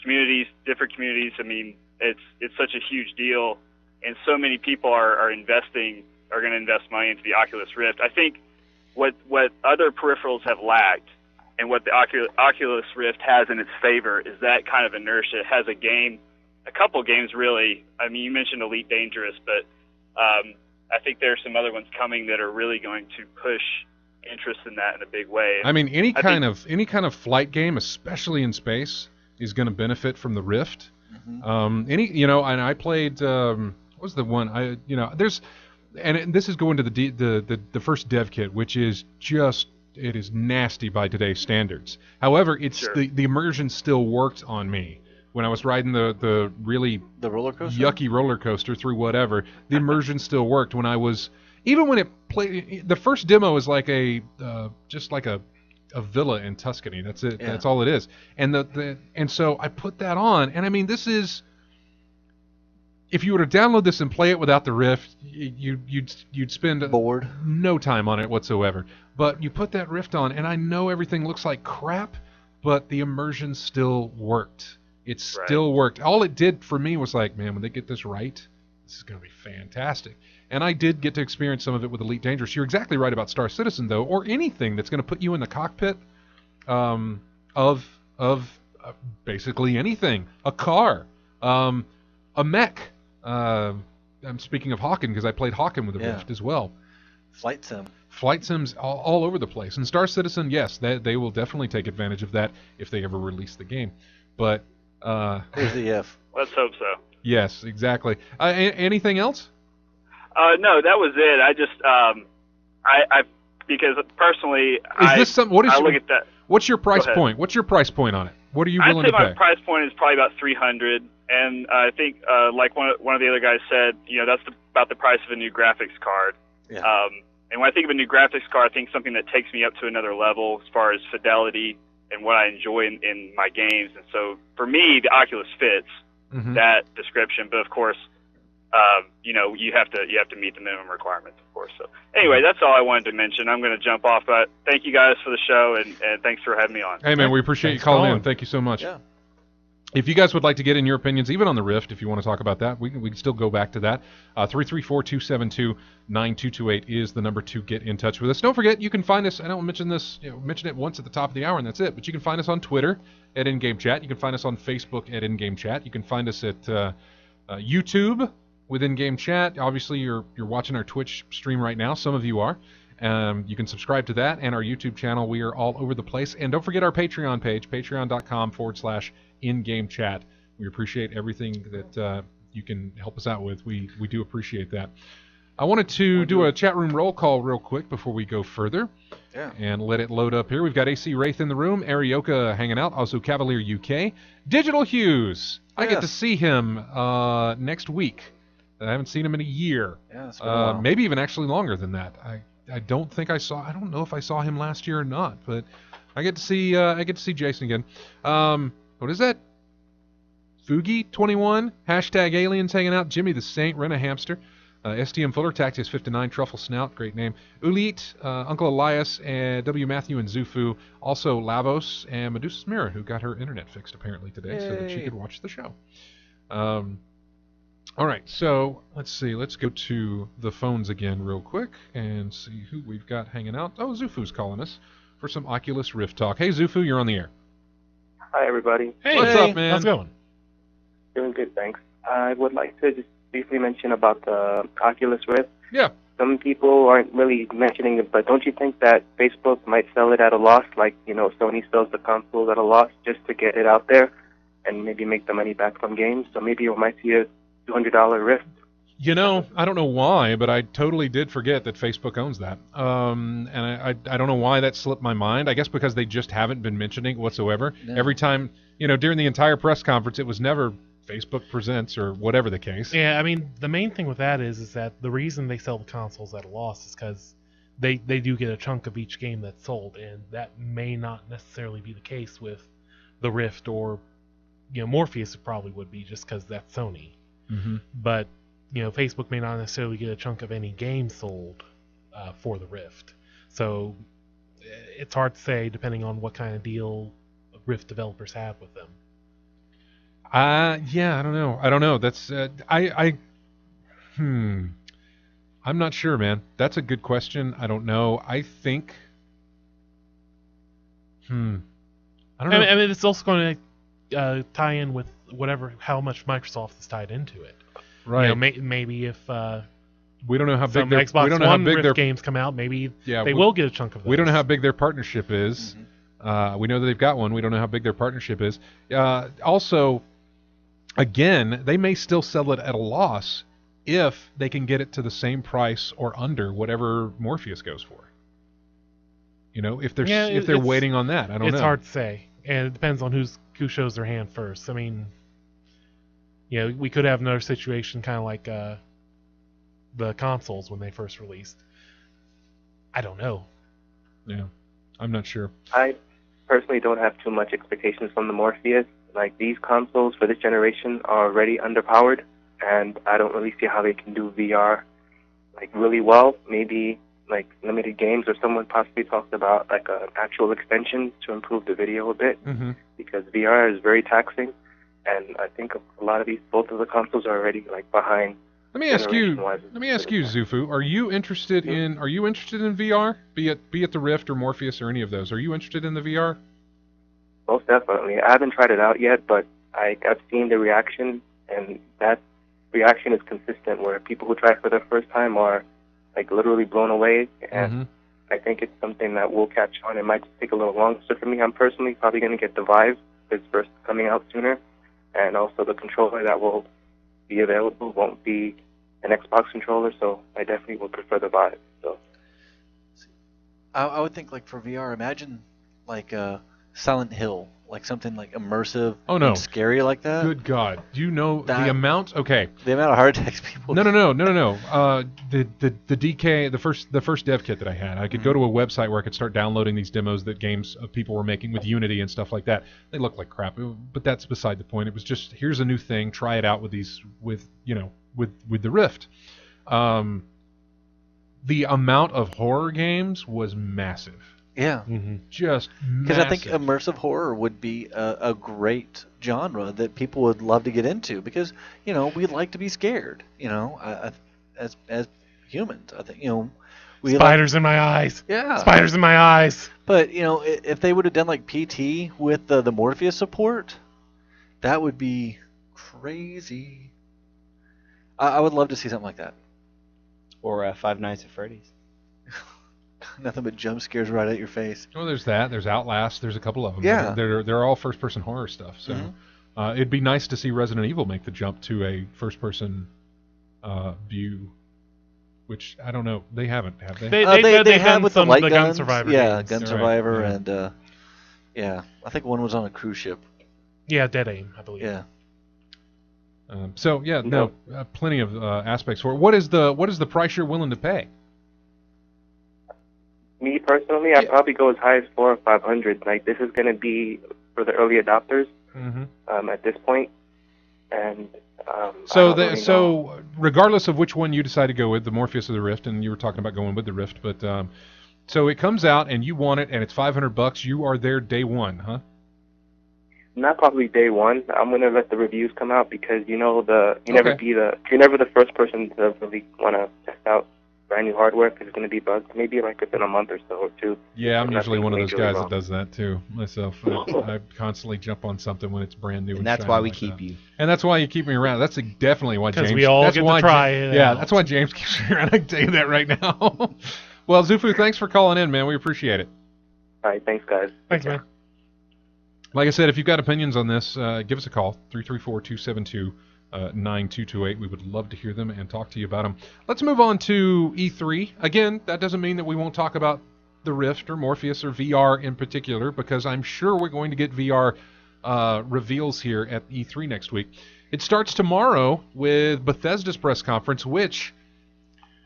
communities, different communities. I mean, it's such a huge deal, and so many people are going to invest money into the Oculus Rift. I think what other peripherals have lacked, and what the Oculus Rift has in its favor, is that kind of inertia. It has a couple games really. I mean, you mentioned Elite Dangerous, but I think there are some other ones coming that are really going to push interest in that in a big way. I mean, any kind of flight game, especially in space, is going to benefit from the Rift. And I played. What was the one? There's, and this is going to the first dev kit, which is just, it is nasty by today's standards. However, it's Sure. the immersion still worked on me when I was riding the really The roller coaster? yucky roller coaster through whatever. The immersion still worked when I was, even when it played. The first demo is like just like a villa in Tuscany. That's it. Yeah. That's all it is. And and so I put that on, and I mean, this is, if you were to download this and play it without the Rift, you'd spend Bored. no time on it whatsoever. But you put that Rift on, and I know everything looks like crap, but the immersion still worked. It still worked. All it did for me was like, man, when they get this right, this is going to be fantastic. And I did get to experience some of it with Elite Dangerous. You're exactly right about Star Citizen, though, or anything that's going to put you in the cockpit of basically anything. A car, a mech. I'm speaking of Hawken because I played Hawken with the Rift as well. Flight sim. Flight sims all over the place. And Star Citizen, yes, they will definitely take advantage of that if they ever release the game. But Here's the if. Let's hope so. yes, exactly. Anything else? No, that was it. I just, I because personally, I look at that. What's your price Go ahead. point? What's your price point on it? What are you I'd willing say to my pay? price point is probably about $300, and I think like one of the other guys said, that's about the price of a new graphics card. Yeah. And when I think of a new graphics card, I think something that takes me up to another level as far as fidelity and what I enjoy in my games. And so for me, the Oculus fits that description, but of course, you have to meet the minimum requirements, of course. So anyway, that's all I wanted to mention. I'm going to jump off, but thank you guys for the show, and thanks for having me on. Hey, man, we appreciate you Thanks for calling in. calling. Thank you so much. Yeah. If you guys would like to get in your opinions, even on the Rift, if you want to talk about that, we can still go back to that. 334-272-9228 is the number to get in touch with us. Don't forget, you can find us. I don't mention this, mention it once at the top of the hour, and that's it. But you can find us on Twitter at In-Game Chat. You can find us on Facebook at In-Game Chat. You can find us at YouTube with In-Game Chat. Obviously, you're watching our Twitch stream right now. Some of you are. You can subscribe to that and our YouTube channel. We are all over the place. And don't forget our Patreon page, patreon.com/In-Game Chat. We appreciate everything that you can help us out with. We do appreciate that. I wanted to do a chat room roll call real quick before we go further. Yeah. And let it load up here. We've got AC Wraith in the room, Arioka hanging out, also Cavalier UK. Digital Hughes. I get to see him next week. I haven't seen him in a year. Yeah, it's been a while. Maybe even actually longer than that. I don't think I don't know if I saw him last year or not, but I get to see Jason again. What is that? Fugi21, hashtag aliens hanging out, Jimmy the Saint, Rent a Hamster, STM Fuller, Tactics59, Truffle Snout, great name, Ulit, Uncle Elias, and W. Matthew and Zufu, also Lavos, and Medusa's Mirror, who got her internet fixed apparently today so that she could watch the show. All right, so let's see. Let's go to the phones again real quick and see who we've got hanging out. Oh, Zufu's calling us for some Oculus Rift talk. Hey, Zufu, you're on the air. Hi, everybody. Hey, what's up, man? How's it going? Doing good, thanks. I would like to just briefly mention about the Oculus Rift. Yeah. Some people aren't really mentioning it, but don't you think that Facebook might sell it at a loss, like, Sony sells the consoles at a loss just to get it out there and maybe make the money back from games? So maybe we might see a $200 Rift. I don't know why, but I totally did forget that Facebook owns that. And I don't know why that slipped my mind. I guess because they just haven't been mentioning it whatsoever. No. Every time, during the entire press conference, it was never Facebook Presents or whatever the case. Yeah, I mean, the main thing with that is that the reason they sell the consoles at a loss is because they do get a chunk of each game that's sold, and that may not necessarily be the case with the Rift or, Morpheus probably would be just because that's Sony. Mm-hmm. But Facebook may not necessarily get a chunk of any game sold for the Rift, so it's hard to say depending on what kind of deal Rift developers have with them. Yeah, I don't know. That's I'm not sure, man. That's a good question. I don't know. I think I don't know. I mean, it's also going to tie in with how much Microsoft is tied into it. Right. Maybe if we don't know how big Xbox One Rift games come out, maybe they will get a chunk of those. We don't know how big their partnership is. Mm-hmm. We know that they've got one. We don't know how big their partnership is. Also, again, they may still sell it at a loss if they can get it to the same price or under whatever Morpheus goes for. If they're waiting on that, I don't know. It's hard to say, and it depends on who shows their hand first. I mean, we could have another situation kind of like the consoles when they first released. I don't know. Yeah, I'm not sure. I personally don't have too much expectations from the Morpheus. Like, these consoles for this generation are already underpowered, and I don't really see how they can do VR really well. Maybe limited games, or someone possibly talked about an actual extension to improve the video a bit, mm-hmm. because VR is very taxing, and I think both of the consoles are already behind. Let me ask you, Zufu, are you interested in VR? Be it the Rift or Morpheus or any of those, are you interested in the VR? Most definitely. I haven't tried it out yet, but I've seen the reaction, and that reaction is consistent, where people who try it for the first time are literally blown away, and mm-hmm. I think it's something that will catch on. It might just take a little longer. So for me, I'm personally probably going to get the Vive. It's first coming out sooner, and also the controller that will be available won't be an Xbox controller, so I definitely would prefer the Vive. So I would think for VR, imagine Silent Hill, something immersive, and scary like that. Good God, the amount? Okay, the amount of heart attacks people. No. The DK, the first dev kit that I had, I could go to a website where I could start downloading these demos that people were making with Unity and stuff like that. They look like crap, but that's beside the point. It was just, here's a new thing, try it out with the Rift. The amount of horror games was massive. Yeah. Mm-hmm. Just because I think immersive horror would be a great genre that people would love to get into, because we like to be scared. As humans, I think we spiders in my eyes. Yeah. Spiders in my eyes. But if they would have done PT with the Morpheus support, that would be crazy. I would love to see something like that. Or Five Nights at Freddy's. Nothing but jump scares right at your face. Well, there's that. There's Outlast. There's a couple of them. Yeah. They're all first-person horror stuff. So it'd be nice to see Resident Evil make the jump to a first-person view, which I don't know. They haven't, have they? They have with the light guns. Gun Survivor. Yeah, games. Gun Survivor, right. And I think one was on a cruise ship. Yeah, Dead Aim, I believe. Yeah. Plenty of aspects for it. What is the price you're willing to pay? Me personally, I'd probably go as high as $400 or $500. This is going to be for the early adopters mm-hmm. At this point. and so regardless of which one you decide to go with, the Morpheus or the Rift, and you were talking about going with the Rift, but so it comes out and you want it, and it's $500. You are there day one, huh? Not probably day one. I'm gonna let the reviews come out because you're never the first person to really want to test out brand new hardware because it's gonna be bugs. Maybe like within a month or so or two. Yeah, I'm usually one of those guys that does that too myself. I constantly jump on something when it's brand new. And that's why we keep you. And that's why you keep me around. That's definitely why James. Because we all get to try it. Yeah, that's why James keeps me around. I can tell you that right now. Well, Zufu, thanks for calling in, man. We appreciate it. All right, thanks, guys. Thanks, man. Like I said, if you've got opinions on this, give us a call, 334-272-9228. We would love to hear them and talk to you about them. Let's move on to E3. Again, that doesn't mean that we won't talk about the Rift or Morpheus or VR in particular, because I'm sure we're going to get VR reveals here at E3 next week. It starts tomorrow with Bethesda's press conference, which...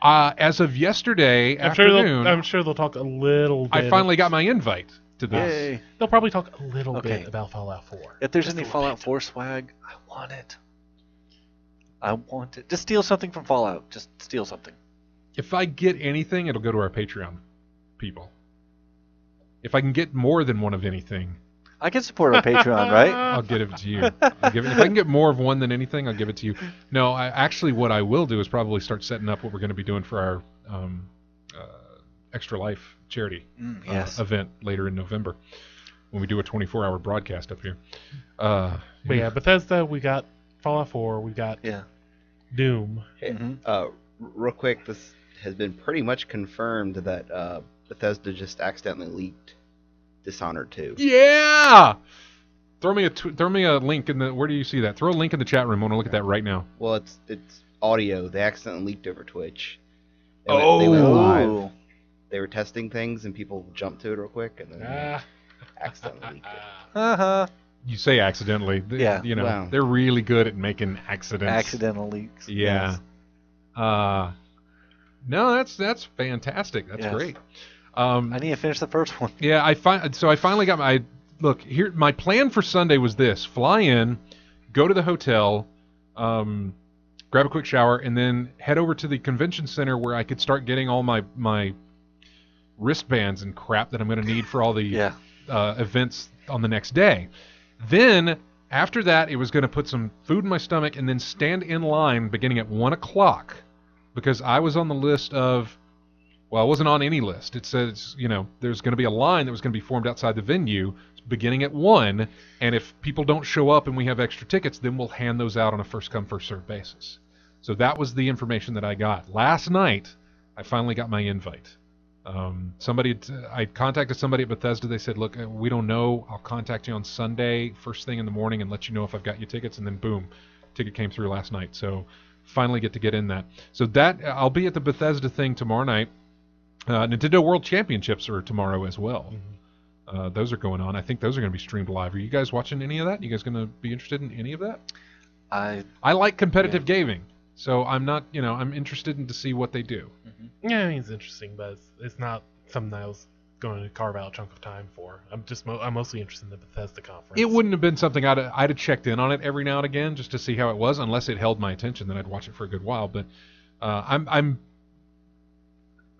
as of yesterday afternoon... I'm sure they'll talk a little bit. I finally got my invite to this. Yay. They'll probably talk a little bit about Fallout 4. If there's any Fallout 4 swag, I want it. I want it. Just steal something from Fallout. Just steal something. If I get anything, it'll go to our Patreon people. If I can get more than one of anything... I can support our Patreon, right? I'll give it to you. If I can get more of one than anything, I'll give it to you. No, what I will do is probably start setting up what we're going to be doing for our Extra Life charity event later in November when we do a 24-hour broadcast up here. But yeah, Bethesda, we got Fallout 4, we got Doom. Hey, real quick, this has been pretty much confirmed that Bethesda just accidentally leaked Dishonored 2. Yeah! Throw me a link in the... Where do you see that? Throw a link in the chat room. I want to look at that right now. Well, it's audio. They accidentally leaked over Twitch. They went live. They were testing things, and people jumped to it real quick, and then accidentally leaked it. You say accidentally. Yeah. You know, they're really good at making accidents. Accidental leaks. Yeah. Yes. No, that's fantastic. That's great. I need to finish the first one. Yeah, I finally got my look here. My plan for Sunday was this: fly in, go to the hotel, grab a quick shower, and then head over to the convention center where I could start getting all my wristbands and crap that I'm going to need for all the events on the next day. Then after that, it was going to put some food in my stomach and then stand in line beginning at 1 o'clock because I was on the list of. Well, I wasn't on any list. It says, there's going to be a line that was going to be formed outside the venue beginning at 1, and if people don't show up and we have extra tickets, then we'll hand those out on a first-come, first-served basis. So that was the information that I got. Last night, I finally got my invite. I contacted somebody at Bethesda. They said, look, we don't know. I'll contact you on Sunday, first thing in the morning, and let you know if I've got your tickets, and then boom, ticket came through last night. So finally get in that. So that I'll be at the Bethesda thing tomorrow night. Nintendo World Championships are tomorrow as well. Mm-hmm. Those are going on. I think those are going to be streamed live. Are you guys watching any of that? You guys going to be interested in any of that? I like competitive gaming, so I'm not. I'm interested in to see what they do. Mm-hmm. Yeah, I mean, it's interesting, but it's not something I was going to carve out a chunk of time for. I'm mostly interested in the Bethesda conference. It wouldn't have been something I'd have checked in on it every now and again just to see how it was, unless it held my attention. Then I'd watch it for a good while. But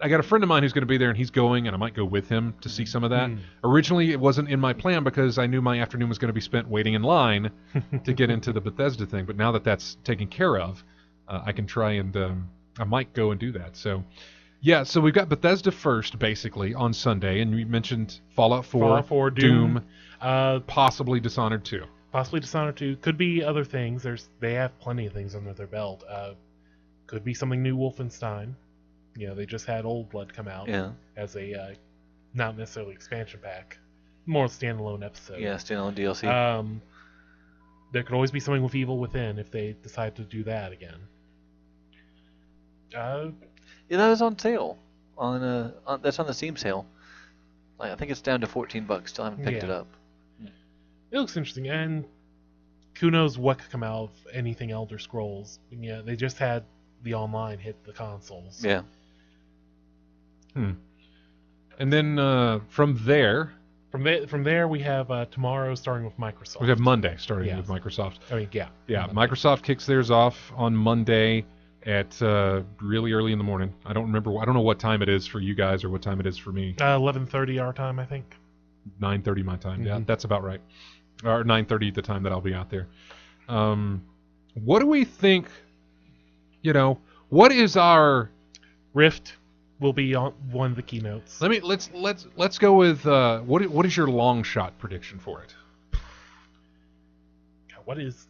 I got a friend of mine who's going to be there, and he's going, and I might go with him to see some of that. Originally, it wasn't in my plan because I knew my afternoon was going to be spent waiting in line to get into the Bethesda thing. But now that that's taken care of, I can try and I might go and do that. So, yeah, so we've got Bethesda first, basically, on Sunday, and you mentioned Fallout 4, Doom, possibly Dishonored 2. Possibly Dishonored 2. Could be other things. They have plenty of things under their belt. Could be something new Wolfenstein. They just had Old Blood come out as a not necessarily expansion pack, more standalone episode. Yeah, standalone DLC. There could always be something with Evil Within if they decide to do that again. That is on sale. That's on the Steam sale. I think it's down to $14. Still haven't picked it up. It looks interesting, and who knows what could come out of anything Elder Scrolls. Yeah, they just had the online hit the consoles. Yeah. And then from there, From there, we have tomorrow starting with Microsoft. We have Monday starting Yeah. with Microsoft. I mean, yeah. Yeah, Monday. Microsoft kicks theirs off on Monday at really early in the morning. I don't know what time it is for you guys or what time it is for me. 11:30 our time, I think. 9:30 my time. Yeah, Mhm. that's about right. Or 9:30 the time that I'll be out there. What do we think? What is our Rift will be on one of the keynotes. let's go with what is your long shot prediction for it? God, what is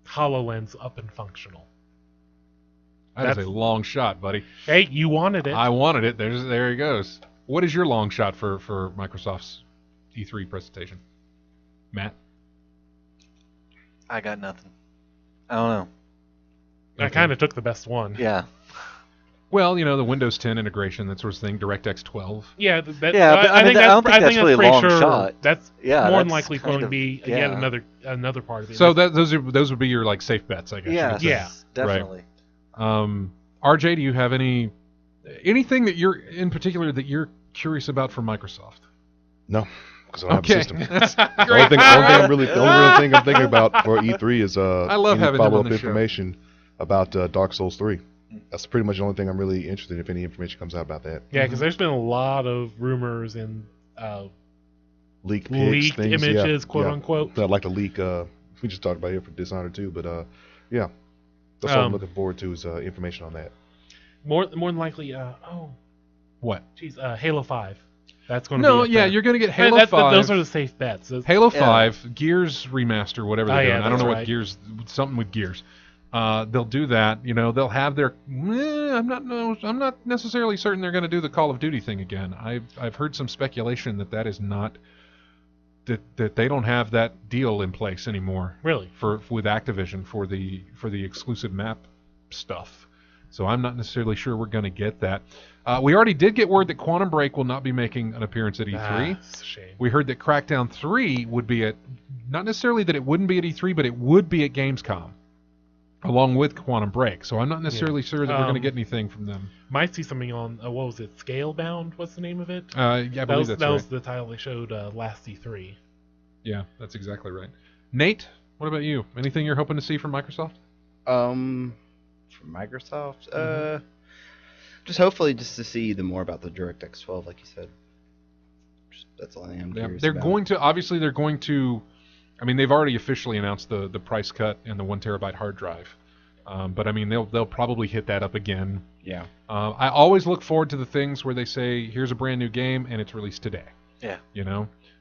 HoloLens up and functional? That's a long shot, buddy. Hey, you wanted it. I wanted it. There he goes. What is your long shot for Microsoft's E3 presentation? Matt? I got nothing. I don't know. I kind of took the best one. Yeah. Well, the Windows 10 integration, that sort of thing, DirectX 12. Yeah, but I don't think that's really a long shot. That's Yeah, more that's than likely kind going to of- be yeah. yet another part of it. So those would be your safe bets, I guess. you Yeah. could say. Yeah. Definitely. RJ, do you have anything that you're in particular that you're curious about from Microsoft? No, because I don't Okay, have a system. that's The great. only real thing I'm thinking about for E3 is I love any having him on follow-up the show. information about Dark Souls 3. That's pretty much the only thing I'm really interested in if any information comes out about that. Yeah, because there's been a lot of rumors and Leaked pics, leaked things, images, yeah, quote yeah. unquote. That I'd like to leak. We just talked about here for Dishonored 2, but yeah. That's what I'm looking forward to is information on that. More than likely, What? Halo 5. That's going to No, be yeah, you're going to get Halo 5. Those are the safe bets. Halo 5, Gears remaster, whatever they're Oh, yeah, doing. I don't know that's what right. Gears, something with Gears. They'll do that. They'll have their. I'm not necessarily certain they're going to do the Call of Duty thing again. I've heard some speculation that is not. That they don't have that deal in place anymore. Really? With Activision for the exclusive map stuff. So I'm not necessarily sure we're going to get that. We already did get word that Quantum Break will not be making an appearance at E3. That's a shame. We heard that Crackdown 3 would be at, not necessarily that it wouldn't be at E3, but it would be at Gamescom, along with Quantum Break. So I'm not necessarily sure that we're going to get anything from them. Might see something on, what was it, Scalebound? What's the name of it? Yeah, I believe that's that right. was the title they showed last E3. Yeah, that's exactly right. Nate, what about you? Anything you're hoping to see from Microsoft? From Microsoft, just hopefully just to see more about the DirectX 12, like you said. That's all I am curious They're about. going to. I mean, they've already officially announced the price cut and the 1 terabyte hard drive. But I mean, they'll probably hit that up again. Yeah. I always look forward to the things where they say, "Here's a brand new game and it's released today." Yeah.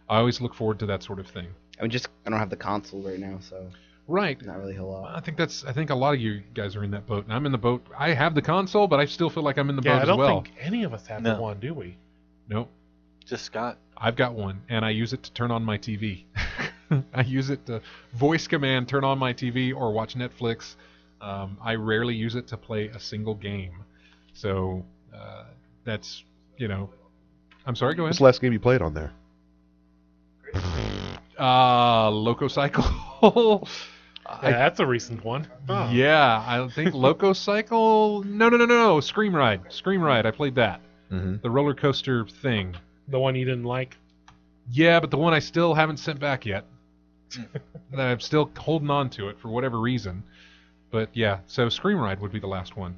I always look forward to that sort of thing. I mean, I don't have the console right now, so Right. not really a whole lot. I think a lot of you guys are in that boat, and I'm in the boat. I have the console, but I still feel like I'm in the boat Yeah, I as don't well. think any of us have No. the one, do we? Nope. Just Scott. I've got one, and I use it to turn on my TV. I use it to voice command turn on my TV or watch Netflix. I rarely use it to play a single game. So that's, I'm sorry, go ahead. What's the last game you played on there? Loco Cycle. Yeah, that's a recent one. Oh. Yeah, I think Loco Cycle. No. Scream Ride. I played that. Mm-hmm. The roller coaster thing. The one you didn't like? Yeah, but the one I still haven't sent back yet. That I'm still holding on to it for whatever reason. But yeah, so Scream Ride would be the last one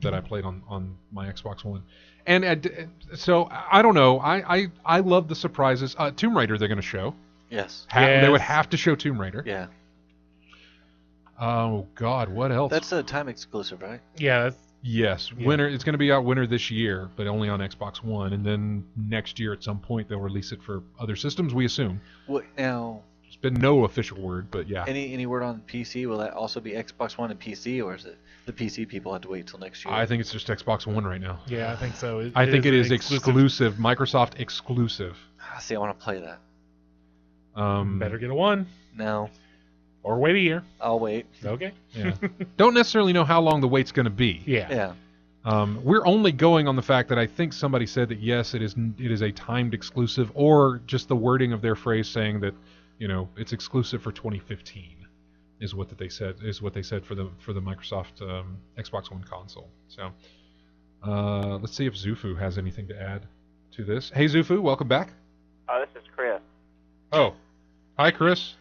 that I played on my Xbox One. And so I don't know. I love the surprises. Tomb Raider they're going to show. Yes. They would have to show Tomb Raider. Yeah. Oh God, what else? That's a time exclusive, right? Yeah, that's Yes, Yeah. winter. It's going to be out winter this year, but only on Xbox One, and then next year at some point they'll release it for other systems. We assume. What now? There's been no official word, but yeah. Any word on PC? Will that also be Xbox One and PC, or is it the PC people have to wait till next year? I think it's just Xbox One right now. yeah, I think so. I think it is an exclusive, Microsoft exclusive. See, I want to play that. Better get a one No, or wait a year. I'll wait. Okay. Yeah. Don't necessarily know how long the wait's going to be. Yeah. Yeah. We're only going on the fact that I think somebody said that yes, it is a timed exclusive, or just the wording of their phrase saying that, it's exclusive for 2015, is what they said for the Microsoft Xbox One console. So let's see if Zufu has anything to add to this. Hey Zufu, welcome back. Oh, this is Chris. Oh, hi, Chris.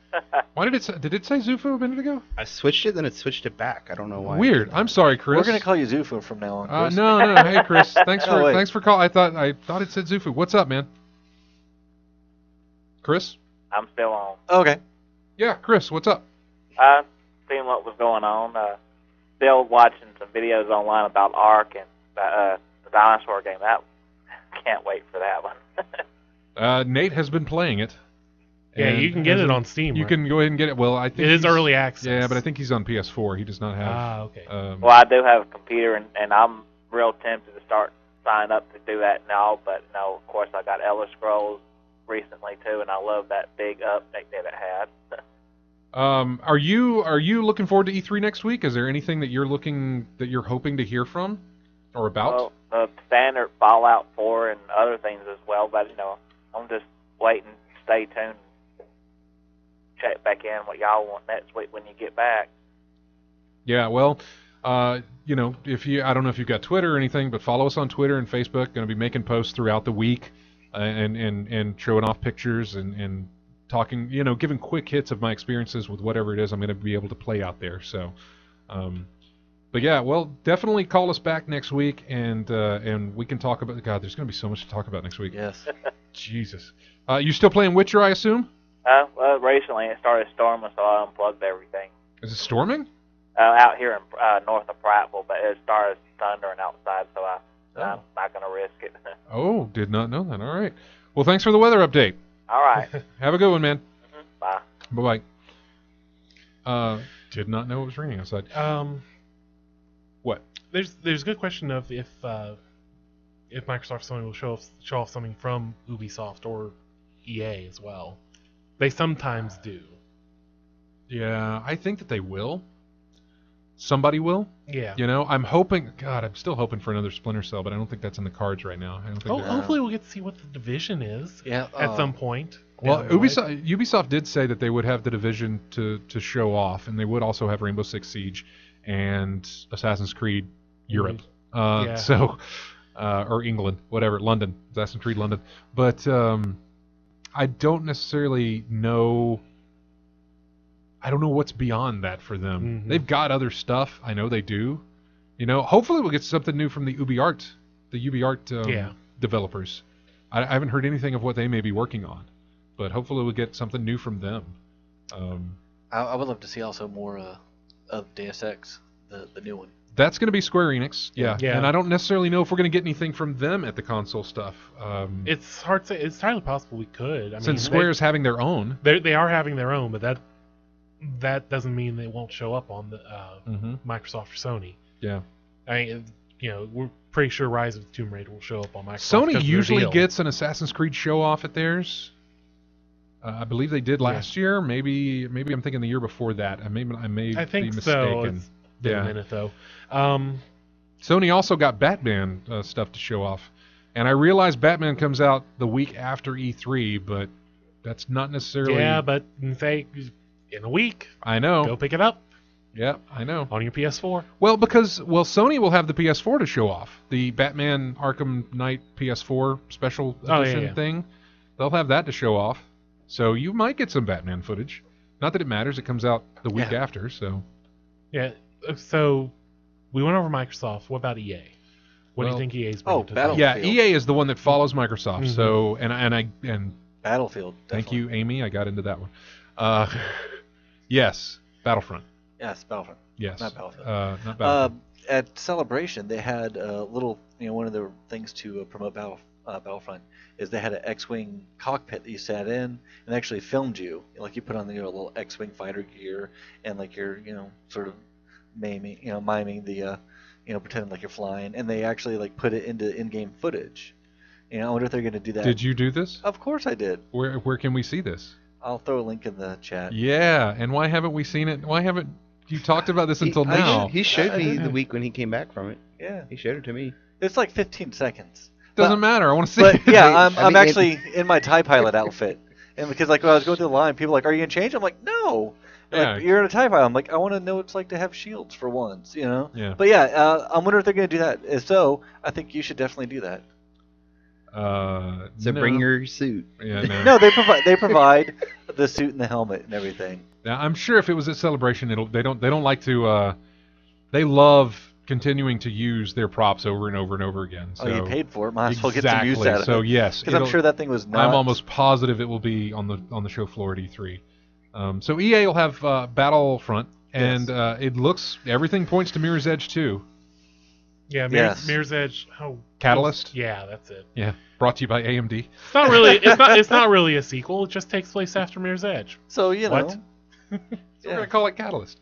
Why did it say Zufu a minute ago? I switched it, then it switched it back. I don't know why. Weird. I'm sorry, Chris. We're gonna call you Zufu from now on, Chris. No. Hey, Chris. Thanks for calling. I thought it said Zufu. What's up, man? Chris? I'm still on. Okay. Yeah, Chris. What's up? Seeing what was going on. Still watching some videos online about Ark and the dinosaur game. Can't wait for that one. Nate has been playing it. Yeah, you can get it on Steam. You can go ahead and get it. Well, I think it is early access. Yeah, but I think he's on PS4. He does not have. Okay. Well, I do have a computer, and I'm real tempted to start signing up to do that now. But no, of course, I got Elder Scrolls recently too, and I love that big update that it had. Are you looking forward to E3 next week? Is there anything that you're hoping to hear from or about? Well, standard Fallout 4 and other things as well. But I'm just waiting. Stay tuned. Check back in what y'all want next week when you get back. Yeah, well, I don't know if you've got Twitter or anything, but follow us on Twitter and Facebook. Going to be making posts throughout the week and showing off pictures and talking, giving quick hits of my experiences with whatever it is I'm going to be able to play out there. So, but yeah, well, definitely call us back next week and we can talk about. God, there's going to be so much to talk about next week. Yes. Jesus. You still playing Witcher, I assume? Well, recently it started storming, so I unplugged everything. Is it storming? Out here in north of Prattville, but it started thundering outside, so I'm not going to risk it. Oh, did not know that. All right. Well, thanks for the weather update. All right. Have a good one, man. Bye. Bye-bye. Did not know it was raining outside. What? There's a good question of if Microsoft Sony will show off something from Ubisoft or EA as well. They sometimes do. Yeah, I think that they will. Somebody will. Yeah. I'm hoping. God, I'm still hoping for another Splinter Cell, but I don't think that's in the cards right now. I don't think. Hopefully, we'll get to see what the Division is. Yeah. At some point. Well, Ubisoft did say that they would have the Division to show off, and they would also have Rainbow Six Siege and Assassin's Creed Europe. Yeah. So, or England, whatever, London, Assassin's Creed London. But I don't necessarily know. I don't know what's beyond that for them. Mm-hmm. They've got other stuff. I know they do. Hopefully we'll get something new from the UbiArt developers. I haven't heard anything of what they may be working on, but hopefully we'll get something new from them. I would love to see also more of Deus Ex, the new one. That's going to be Square Enix, yeah. Yeah. And I don't necessarily know if we're going to get anything from them at the console stuff. It's hard to say. It's entirely possible we could. Since Square's having their own. They are having their own, but that doesn't mean they won't show up on the Microsoft or Sony. Yeah. We're pretty sure Rise of the Tomb Raider will show up on Microsoft. Sony usually gets an Assassin's Creed show off at theirs. I believe they did last year. Maybe I'm thinking the year before that. I may be mistaken. So. It's been a minute though. Sony also got Batman stuff to show off, and I realize Batman comes out the week after E3, but that's not necessarily. Yeah, but in a week. I know. Go pick it up. Yeah, I know. On your PS4. Well, Sony will have the PS4 to show off. The Batman Arkham Knight PS4 special edition thing. They'll have that to show off. So you might get some Batman footage. Not that it matters. It comes out the week after, so. Yeah, so we went over Microsoft. What about EA? What do you think EA's bringing to Battlefield. Yeah, EA is the one that follows Microsoft. Mm-hmm. So, and Battlefield. Thank Definitely. you, Amy. I got into that one. Yes, Battlefront. Yes, Battlefront. Yes. Not Battlefield. Not Battlefield. At Celebration, they had a little, one of the things to promote Battlefront is they had an X-Wing cockpit that you sat in and they actually filmed you. Like you put on the little X-Wing fighter gear and like you're, sort of miming the, pretending like you're flying. And they actually like put it into in-game footage. I wonder if they're going to do that. Did you do this? Of course I did. Where can we see this? I'll throw a link in the chat. Yeah, and why haven't we seen it? Why haven't you talked about this until now? He showed me the week when he came back from it. Yeah. He showed it to me. It's like 15 seconds. Doesn't matter. I want to see but, it. Yeah, I'm actually in my TIE Pilot outfit. And because when I was going through the line, people were like, are you going to change? I'm like, no. Yeah. Like, you're in a TIE Pilot. I'm like, I want to know what it's like to have shields for once, Yeah. But yeah, I'm wondering if they're going to do that. If so, I think you should definitely do that. So no. bring your suit. Yeah, no. No, they provide the suit and the helmet and everything. Now, I'm sure if it was at Celebration, they don't like to. They love continuing to use their props over and over and over again. So Oh, you paid for it. Might as well get some use exactly. out of So it. yes, Because I'm sure that thing was not. I'm almost positive it will be on the show floor at E3. So EA will have Battlefront, and it looks everything points to Mirror's Edge 2. Yeah, Yes. Mirror's Edge. Catalyst. Yeah, that's it. Yeah, brought to you by AMD. It's not really. It's not really a sequel. It just takes place after Mirror's Edge. So you know. What? So we're gonna call it Catalyst.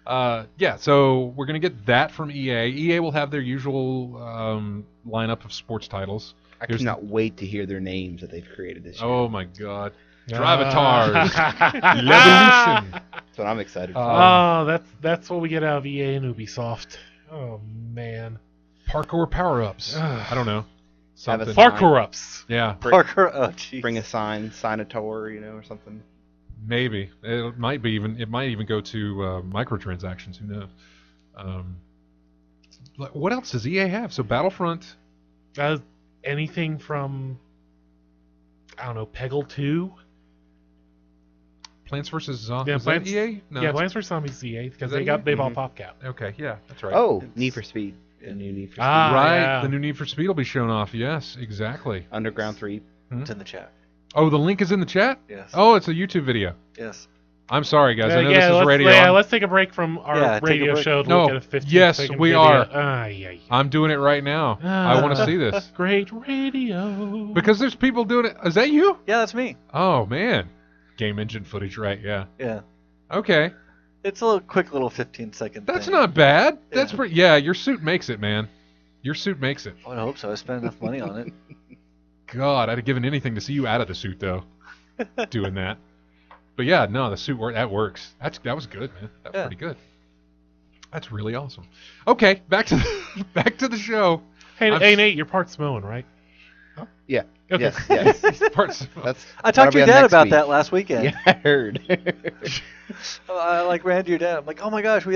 So we're gonna get that from EA. EA will have their usual lineup of sports titles. I cannot wait to hear their names that they've created this year. Oh my God, Drivatars, Levolution. That's what I'm excited for. Oh, that's what we get out of EA and Ubisoft. Oh man. Parkour power-ups. I don't know. Have a Something. sign. Parkour ups. Yeah, Parker. Oh, jeez. Bring a sign a tour, or something. maybe it might even go to microtransactions. Who knows? What else does EA have? So Battlefront. Anything from I don't know, Peggle 2. Plants vs. Zombies. Yeah, Is that EA? No, yeah, it's- Plants vs Zombies EA because Is that they EA? bought PopCap. Okay, yeah, that's right. Oh, Need for Speed. The new Need for Speed. Right, yeah. the new Need for Speed will be shown off. Yes, exactly. Underground 3. It's in the chat. Oh, the link is in the chat? Yes. Oh, it's a YouTube video. Yes. I'm sorry, guys. I know yeah, this is radio. let's take a break from our Yeah, take a radio break. show to No, look at a 15 yes, second we video. are. Yeah. I'm doing it right now. I want to see this. Great radio. Because there's people doing it. Is that you? Yeah, that's me. Oh, man. Game engine footage, right, yeah. Yeah. Okay. It's a quick little 15-second That's thing. not bad. That's Yeah. pretty. Yeah, your suit makes it, man. Your suit makes it. I would hope so. I spent enough money on it. God, I'd have given anything to see you out of the suit, though, doing that. But yeah, no, the suit that works. That was good, man. That was pretty good. That's really awesome. Okay, back to the show. Hey, I'm- Nate, your part's mowing, right? Yeah. Okay. Yes. Parts. That's. I talked to that'll your be on dad next about week. that last weekend. Yeah, I heard. I ran to your dad. I'm like, oh my gosh, we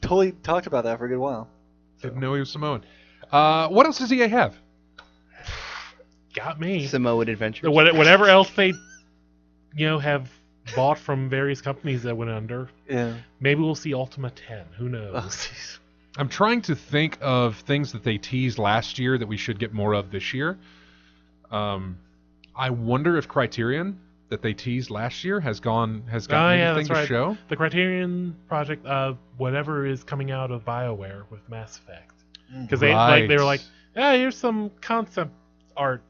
totally talked about that for a good while. Didn't know he was Samoan. What else does EA have? Got me. Samoan Adventures. Whatever else they, have bought from various companies that went under. Yeah. Maybe we'll see Ultima 10. Who knows? Oh, jeez. I'm trying to think of things that they teased last year that we should get more of this year. I wonder if Criterion that they teased last year has gotten anything to show. The Criterion project, whatever is coming out of BioWare with Mass Effect, because they were like, here's some concept art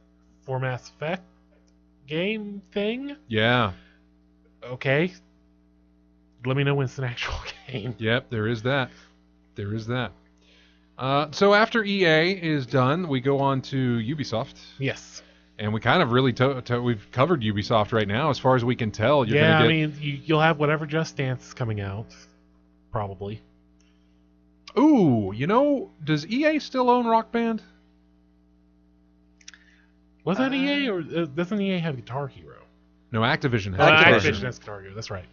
for Mass Effect game thing. Yeah. Okay. Let me know when it's an actual game. Yep, there is that. There is that. So after EA is done, we go on to Ubisoft. Yes. And we kind of really we've covered Ubisoft right now, as far as we can tell. I mean, you'll have whatever Just Dance is coming out, probably. Ooh, does EA still own Rock Band? Was that EA, or doesn't EA have Guitar Hero? No, Activision has. Activision has Guitar Hero. That's right.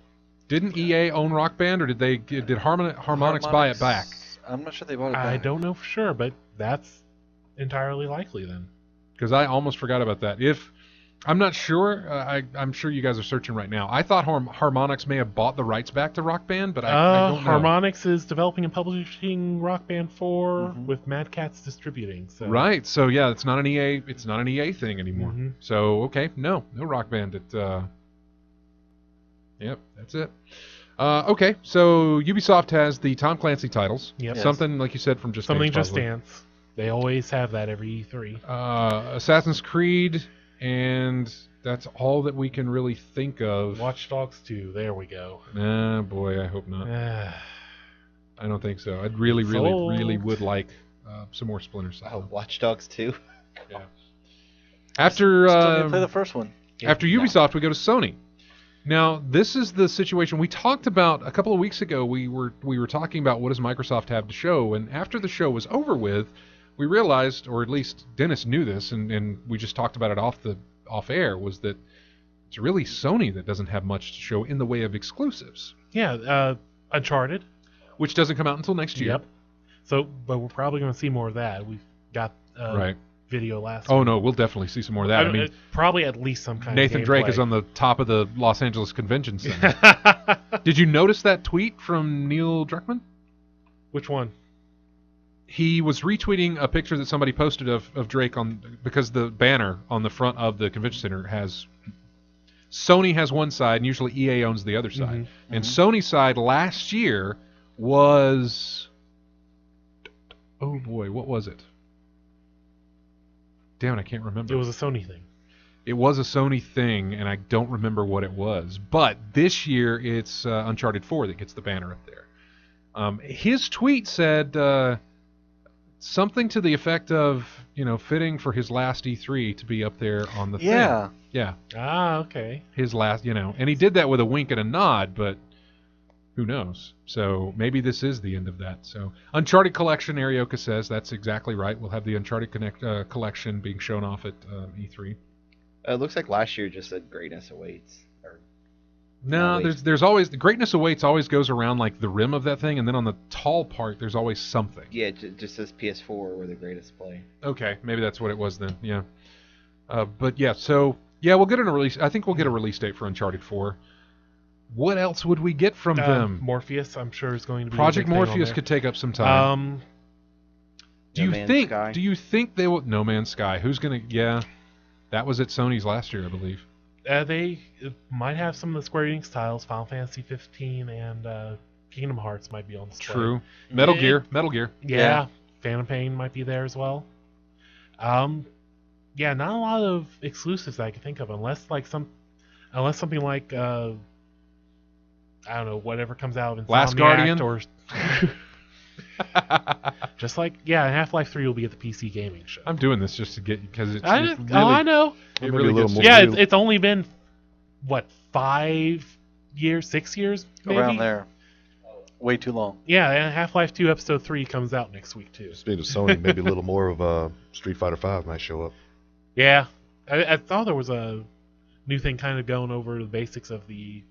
Didn't EA own Rock Band, or did Harmonix buy it back? I'm not sure they bought it back. I don't know for sure, but that's entirely likely then. Because I almost forgot about that. I'm not sure. I'm sure you guys are searching right now. I thought Harmonix may have bought the rights back to Rock Band, but I don't know. Harmonix is developing and publishing Rock Band 4 with Mad Catz distributing. So. Right. So yeah, it's not an EA. It's not an EA thing anymore. Mm-hmm. So okay, no Rock Band. Yep, that's it. Okay, so Ubisoft has the Tom Clancy titles. Yep. Something like you said from Just Something Dance. Just Dance. They always have that every E3. Assassin's Creed, and that's all that we can really think of. Watch Dogs 2. There we go. Nah, boy, I hope not. I don't think so. I'd really would like some more Splinter Cell. Oh, Watch Dogs 2. Yeah. After Still need to play the first one. After Ubisoft, we go to Sony. Now, this is the situation we talked about a couple of weeks ago. We were talking about what does Microsoft have to show, and after the show was over with, we realized, or at least Dennis knew this, and we just talked about it off air, was that it's really Sony that doesn't have much to show in the way of exclusives. Yeah, Uncharted. Which doesn't come out until next year. Yep. So, but we're probably going to see more of that. We've got right. video last Oh week. no, we'll definitely see some more of that. I mean, probably at least some kind Nathan of Drake gameplay. is on the top of the Los Angeles Convention Center. Did you notice that tweet from Neil Druckmann? Which one? He was retweeting a picture that somebody posted of Drake because the banner on the front of the convention center has Sony has one side and usually EA owns the other side. Mm-hmm. And Sony's side last year was, oh boy, what was it? Damn it, I can't remember. It was a Sony thing. It was a Sony thing, and I don't remember what it was. But this year, it's Uncharted 4 that gets the banner up there. His tweet said something to the effect of, fitting for his last E3 to be up there on the thing. Yeah. Ah, okay. His last, and he did that with a wink and a nod, but who knows? So maybe this is the end of that. So Uncharted Collection, Arioka says, that's exactly right. We'll have the Uncharted Collection being shown off at E3. It looks like last year just said greatness awaits. No, there's always the greatness awaits always goes around like the rim of that thing, and then on the tall part there's always something. Yeah, it just says PS4 where the greatest play. Okay, maybe that's what it was then. Yeah, but yeah, so yeah, we'll get a release. I think we'll get a release date for Uncharted 4. What else would we get from them? Morpheus, I'm sure, is going to be Project Morpheus could take up some time. Do you think they will? No Man's Sky. Who's gonna? Yeah, that was at Sony's last year, I believe. They might have some of the Square Enix titles. Final Fantasy 15 and Kingdom Hearts might be on display. True. Metal Gear. Yeah. Phantom Pain might be there as well. Yeah, not a lot of exclusives I can think of, unless something like I don't know, whatever comes out of Insomniac Last Guardian or just like Half-Life 3 will be at the PC Gaming Show. I'm doing this just to get because it's. I know. It really gets. Yeah, it's only been what 5 years, 6 years, maybe? Around there. Way too long. Yeah, and Half-Life 2 Episode 3 comes out next week too. Speaking of Sony, maybe a little more of Street Fighter 5 might show up. Yeah, I thought there was a new thing kind of going over the basics of the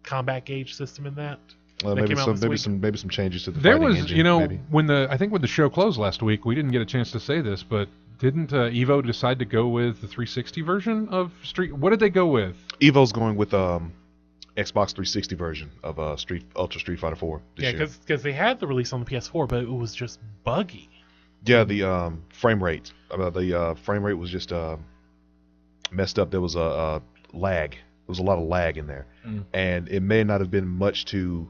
combat gauge system in that. Maybe some changes to the there fighting was engine, maybe. when the show closed last week, we didn't get a chance to say this, but didn't Evo decide to go with the 360 version of Street? What did they go with? Evo's going with Xbox 360 version of Ultra Street Fighter 4 this year. because they had the release on the PS4, but it was just buggy. Yeah, the frame rate. The frame rate was just messed up. There was a lag. There was a lot of lag in there, and it may not have been much to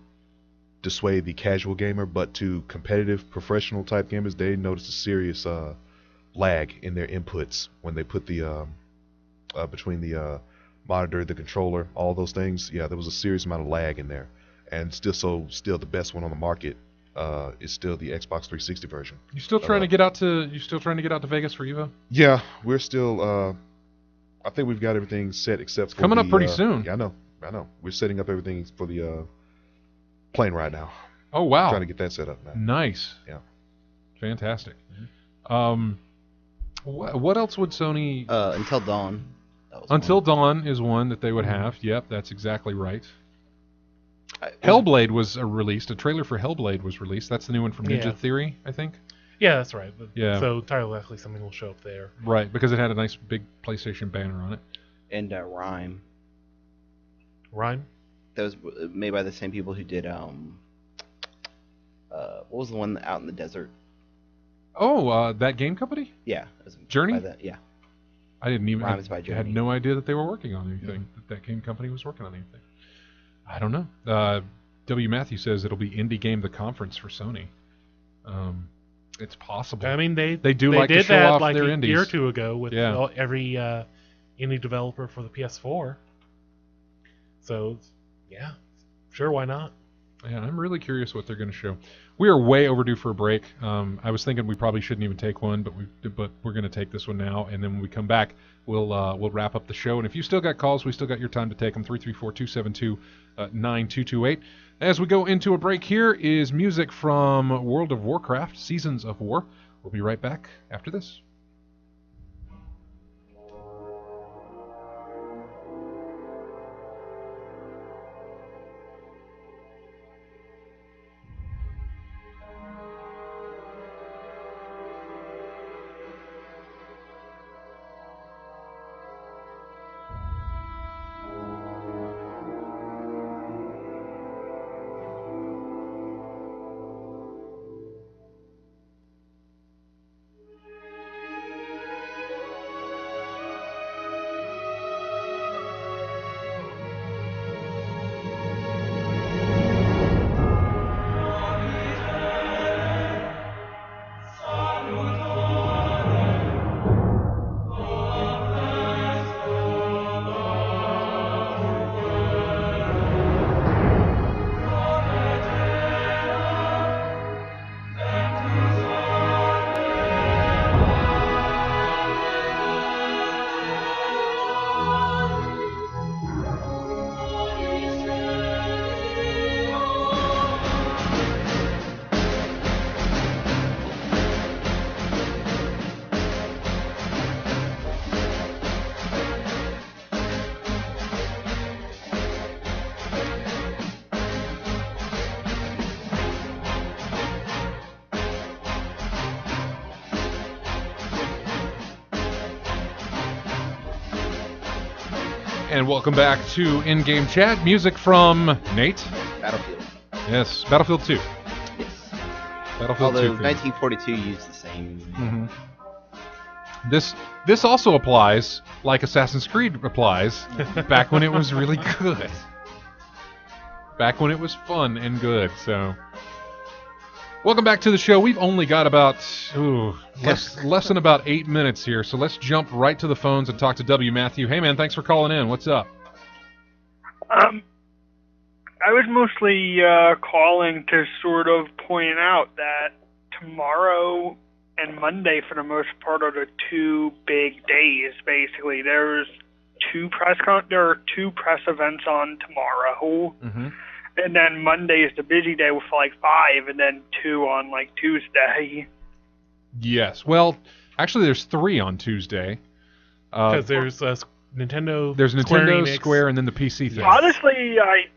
dissuade the casual gamer, but to competitive, professional type gamers, they noticed a serious lag in their inputs when they put the between the monitor, the controller, all those things. Yeah, there was a serious amount of lag in there, and still the best one on the market is still the Xbox 360 version. You still trying to get out to Vegas for Evo? Yeah, we're still. I think we've got everything set except for coming up pretty soon. Yeah, I know. We're setting up everything for the plane right now. Oh wow! Trying to get that set up now. Nice. Yeah. Fantastic. What else would Sony? Until Dawn. Until Dawn is one that they would have. Yep, that's exactly right. Hellblade was released. A trailer for Hellblade was released. That's the new one from Ninja Theory, I think. Yeah, that's right. Yeah. So entirely likely something will show up there. Right, because it had a nice big PlayStation banner on it. And Rime. Rime? That was made by the same people who did what was the one out in the desert? Oh, that game company? Yeah. Journey? Yeah. I didn't even. Rime is by Journey. I had no idea that they were working on anything. That game company was working on anything. I don't know. W. Matthew says it'll be Indie Game the Conference for Sony. It's possible. I mean, they like did to show that off like their a indies. year or two ago with every indie developer for the PS4. So, yeah, sure, why not? Yeah, I'm really curious what they're going to show. We are way overdue for a break. I was thinking we probably shouldn't even take one, but we're going to take this one now, and then when we come back, we'll wrap up the show. And if you still got calls, we still got your time to take them. 334-272-9228. As we go into a break, here is music from World of Warcraft: Seasons of War. We'll be right back after this. And welcome back to In-Game Chat. Music from Nate. Battlefield. Yes, Battlefield 2. Yes. Battlefield Although 2. 1942 used the same. Mm-hmm. This also applies, like Assassin's Creed applies, back when it was really good. Back when it was fun and good, so... Welcome back to the show. We've only got about less than about 8 minutes here, so let's jump right to the phones and talk to W. Matthew. Hey, man, thanks for calling in. What's up? I was mostly calling to sort of point out that tomorrow and Monday, for the most part, are the two big days. Basically, there are two press events on tomorrow. Mm-hmm. And then Monday is the busy day with like 5, and then 2 on like Tuesday. Yes. Well, actually, there's 3 on Tuesday. Because there's Nintendo. There's Nintendo, Enix. Square, and then the PC thing. Honestly, I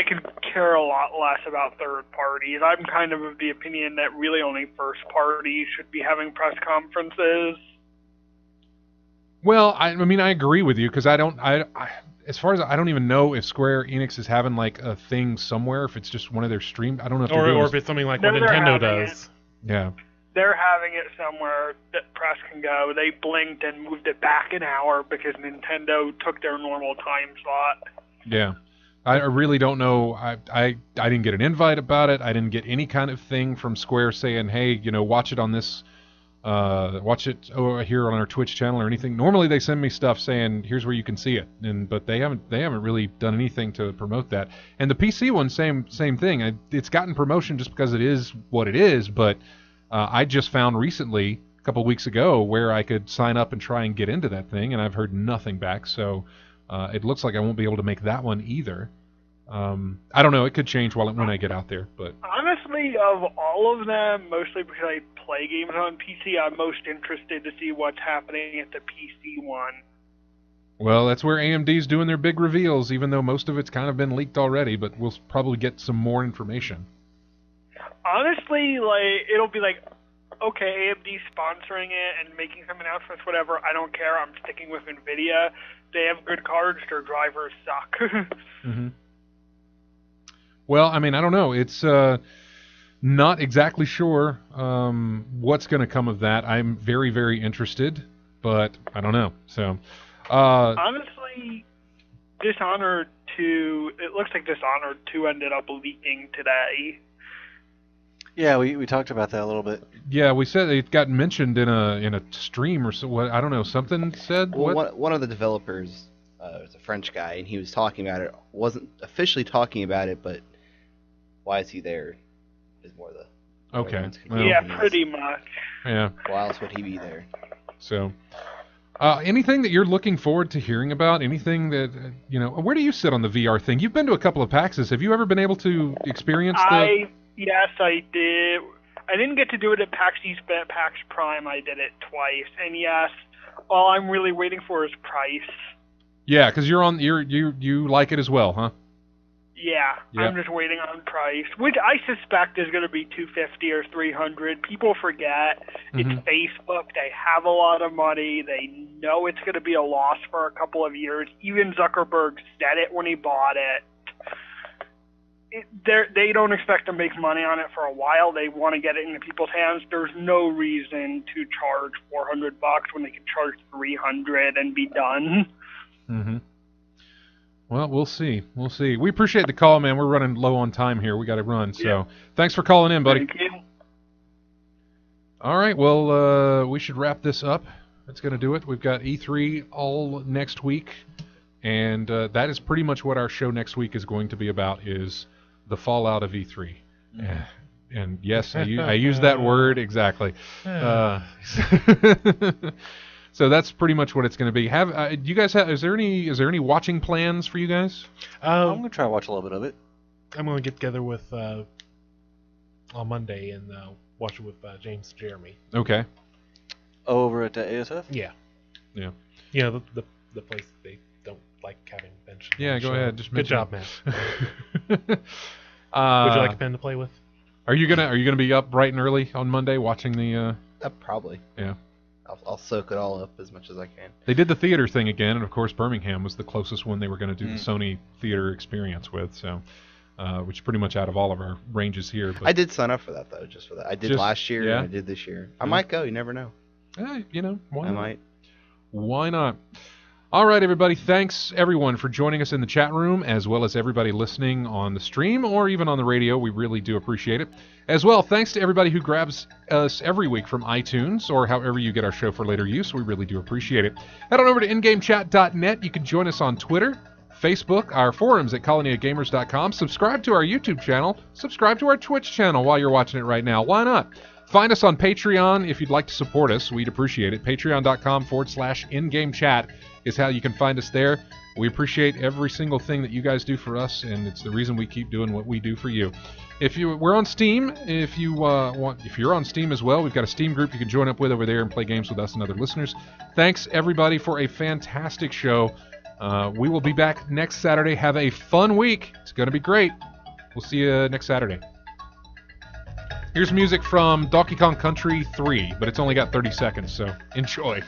could care a lot less about third parties. I'm kind of the opinion that really only first parties should be having press conferences. Well, I mean, I agree with you because as far as I don't even know if Square Enix is having like a thing somewhere, if it's just one of their streams. I don't know if or if it's something like what Nintendo does. Yeah. They're having it somewhere that press can go. They blinked and moved it back an hour because Nintendo took their normal time slot. Yeah. I really don't know. I didn't get an invite about it. I didn't get any kind of thing from Square saying, hey, watch it on this. Watch it here on our Twitch channel or anything. Normally they send me stuff saying here's where you can see it, but they haven't really done anything to promote that. And the PC one, same thing. It's gotten promotion just because it is what it is. But I just found recently, a couple of weeks ago, where I could sign up and try and get into that thing, and I've heard nothing back. So it looks like I won't be able to make that one either. I don't know. It could change when I get out there. But honestly, of all of them, mostly because I play games on PC, I'm most interested to see what's happening at the PC one. Well, that's where AMD's doing their big reveals, even though most of it's kind of been leaked already, but we'll probably get some more information. Honestly, it'll be like, okay, AMD's sponsoring it and making some announcements, whatever. I don't care. I'm sticking with NVIDIA. They have good cards. Their drivers suck. Mm-hmm. Well, I mean, I don't know. It's not exactly sure what's going to come of that. I'm very, very interested, but I don't know. So, honestly, Dishonored 2, it looks like Dishonored 2 ended up leaking today. Yeah, we talked about that a little bit. Yeah, we said it got mentioned in a stream or so. What, I don't know. Something said. Well, what? One of the developers was a French guy, and he was talking about it. Wasn't officially talking about it, but why is he there? Is more the okay. Well, yeah, pretty much. Yeah. Why else would he be there? So, anything that you're looking forward to hearing about? Anything that where do you sit on the VR thing? You've been to a couple of PAXs. Have you ever been able to experience the? Yes, I did. I didn't get to do it at PAX East, but at PAX Prime I did it twice. And yes, all I'm really waiting for is price. Yeah, because you like it as well, huh? Yeah, yep. I'm just waiting on price, which I suspect is going to be $250 or $300. People forget it's Facebook. They have a lot of money. They know it's going to be a loss for a couple of years. Even Zuckerberg said it when he bought it. They don't expect to make money on it for a while. They want to get it into people's hands. There's no reason to charge $400 when they can charge $300 and be done. Mm-hmm. Well, we'll see. We'll see. We appreciate the call, man. We're running low on time here. We got to run. So thanks for calling in, buddy. Thank you. All right. Well, we should wrap this up. That's going to do it. We've got E3 all next week, and that is pretty much what our show next week is going to be about, is the fallout of E3. And yes, I use that word exactly. So that's pretty much what it's going to be. Do you guys have? Is there any watching plans for you guys? I'm going to try and watch a little bit of it. I'm going to get together with on Monday and watch it with James and Jeremy. Okay. Over at ASF? Yeah. Yeah. You know, the place they don't like having mentioned. Yeah, go ahead. Just good job, man. Would you like a pen to play with? Are you gonna be up bright and early on Monday watching the? Probably. Yeah. I'll soak it all up as much as I can. They did the theater thing again, and of course Birmingham was the closest one they were going to do the Sony theater experience with. So, which is pretty much out of all of our ranges here. But I did sign up for that though, just for that. I did last year and I did this year. I might go. You never know. You know, why I not? might. Why not? All right, everybody. Thanks, everyone, for joining us in the chat room, as well as everybody listening on the stream or even on the radio. We really do appreciate it. As well, thanks to everybody who grabs us every week from iTunes or however you get our show for later use. We really do appreciate it. Head on over to ingamechat.net. You can join us on Twitter, Facebook, our forums at colonyofgamers.com. Subscribe to our YouTube channel. Subscribe to our Twitch channel while you're watching it right now. Why not? Find us on Patreon if you'd like to support us. We'd appreciate it. Patreon.com/ingamechat is how you can find us there. We appreciate every single thing that you guys do for us, and it's the reason we keep doing what we do for you. We're on Steam. If you're on Steam as well, we've got a Steam group you can join up with over there and play games with us and other listeners. Thanks everybody for a fantastic show. We will be back next Saturday. Have a fun week. It's going to be great. We'll see you next Saturday. Here's music from Donkey Kong Country 3, but it's only got 30 seconds, so enjoy.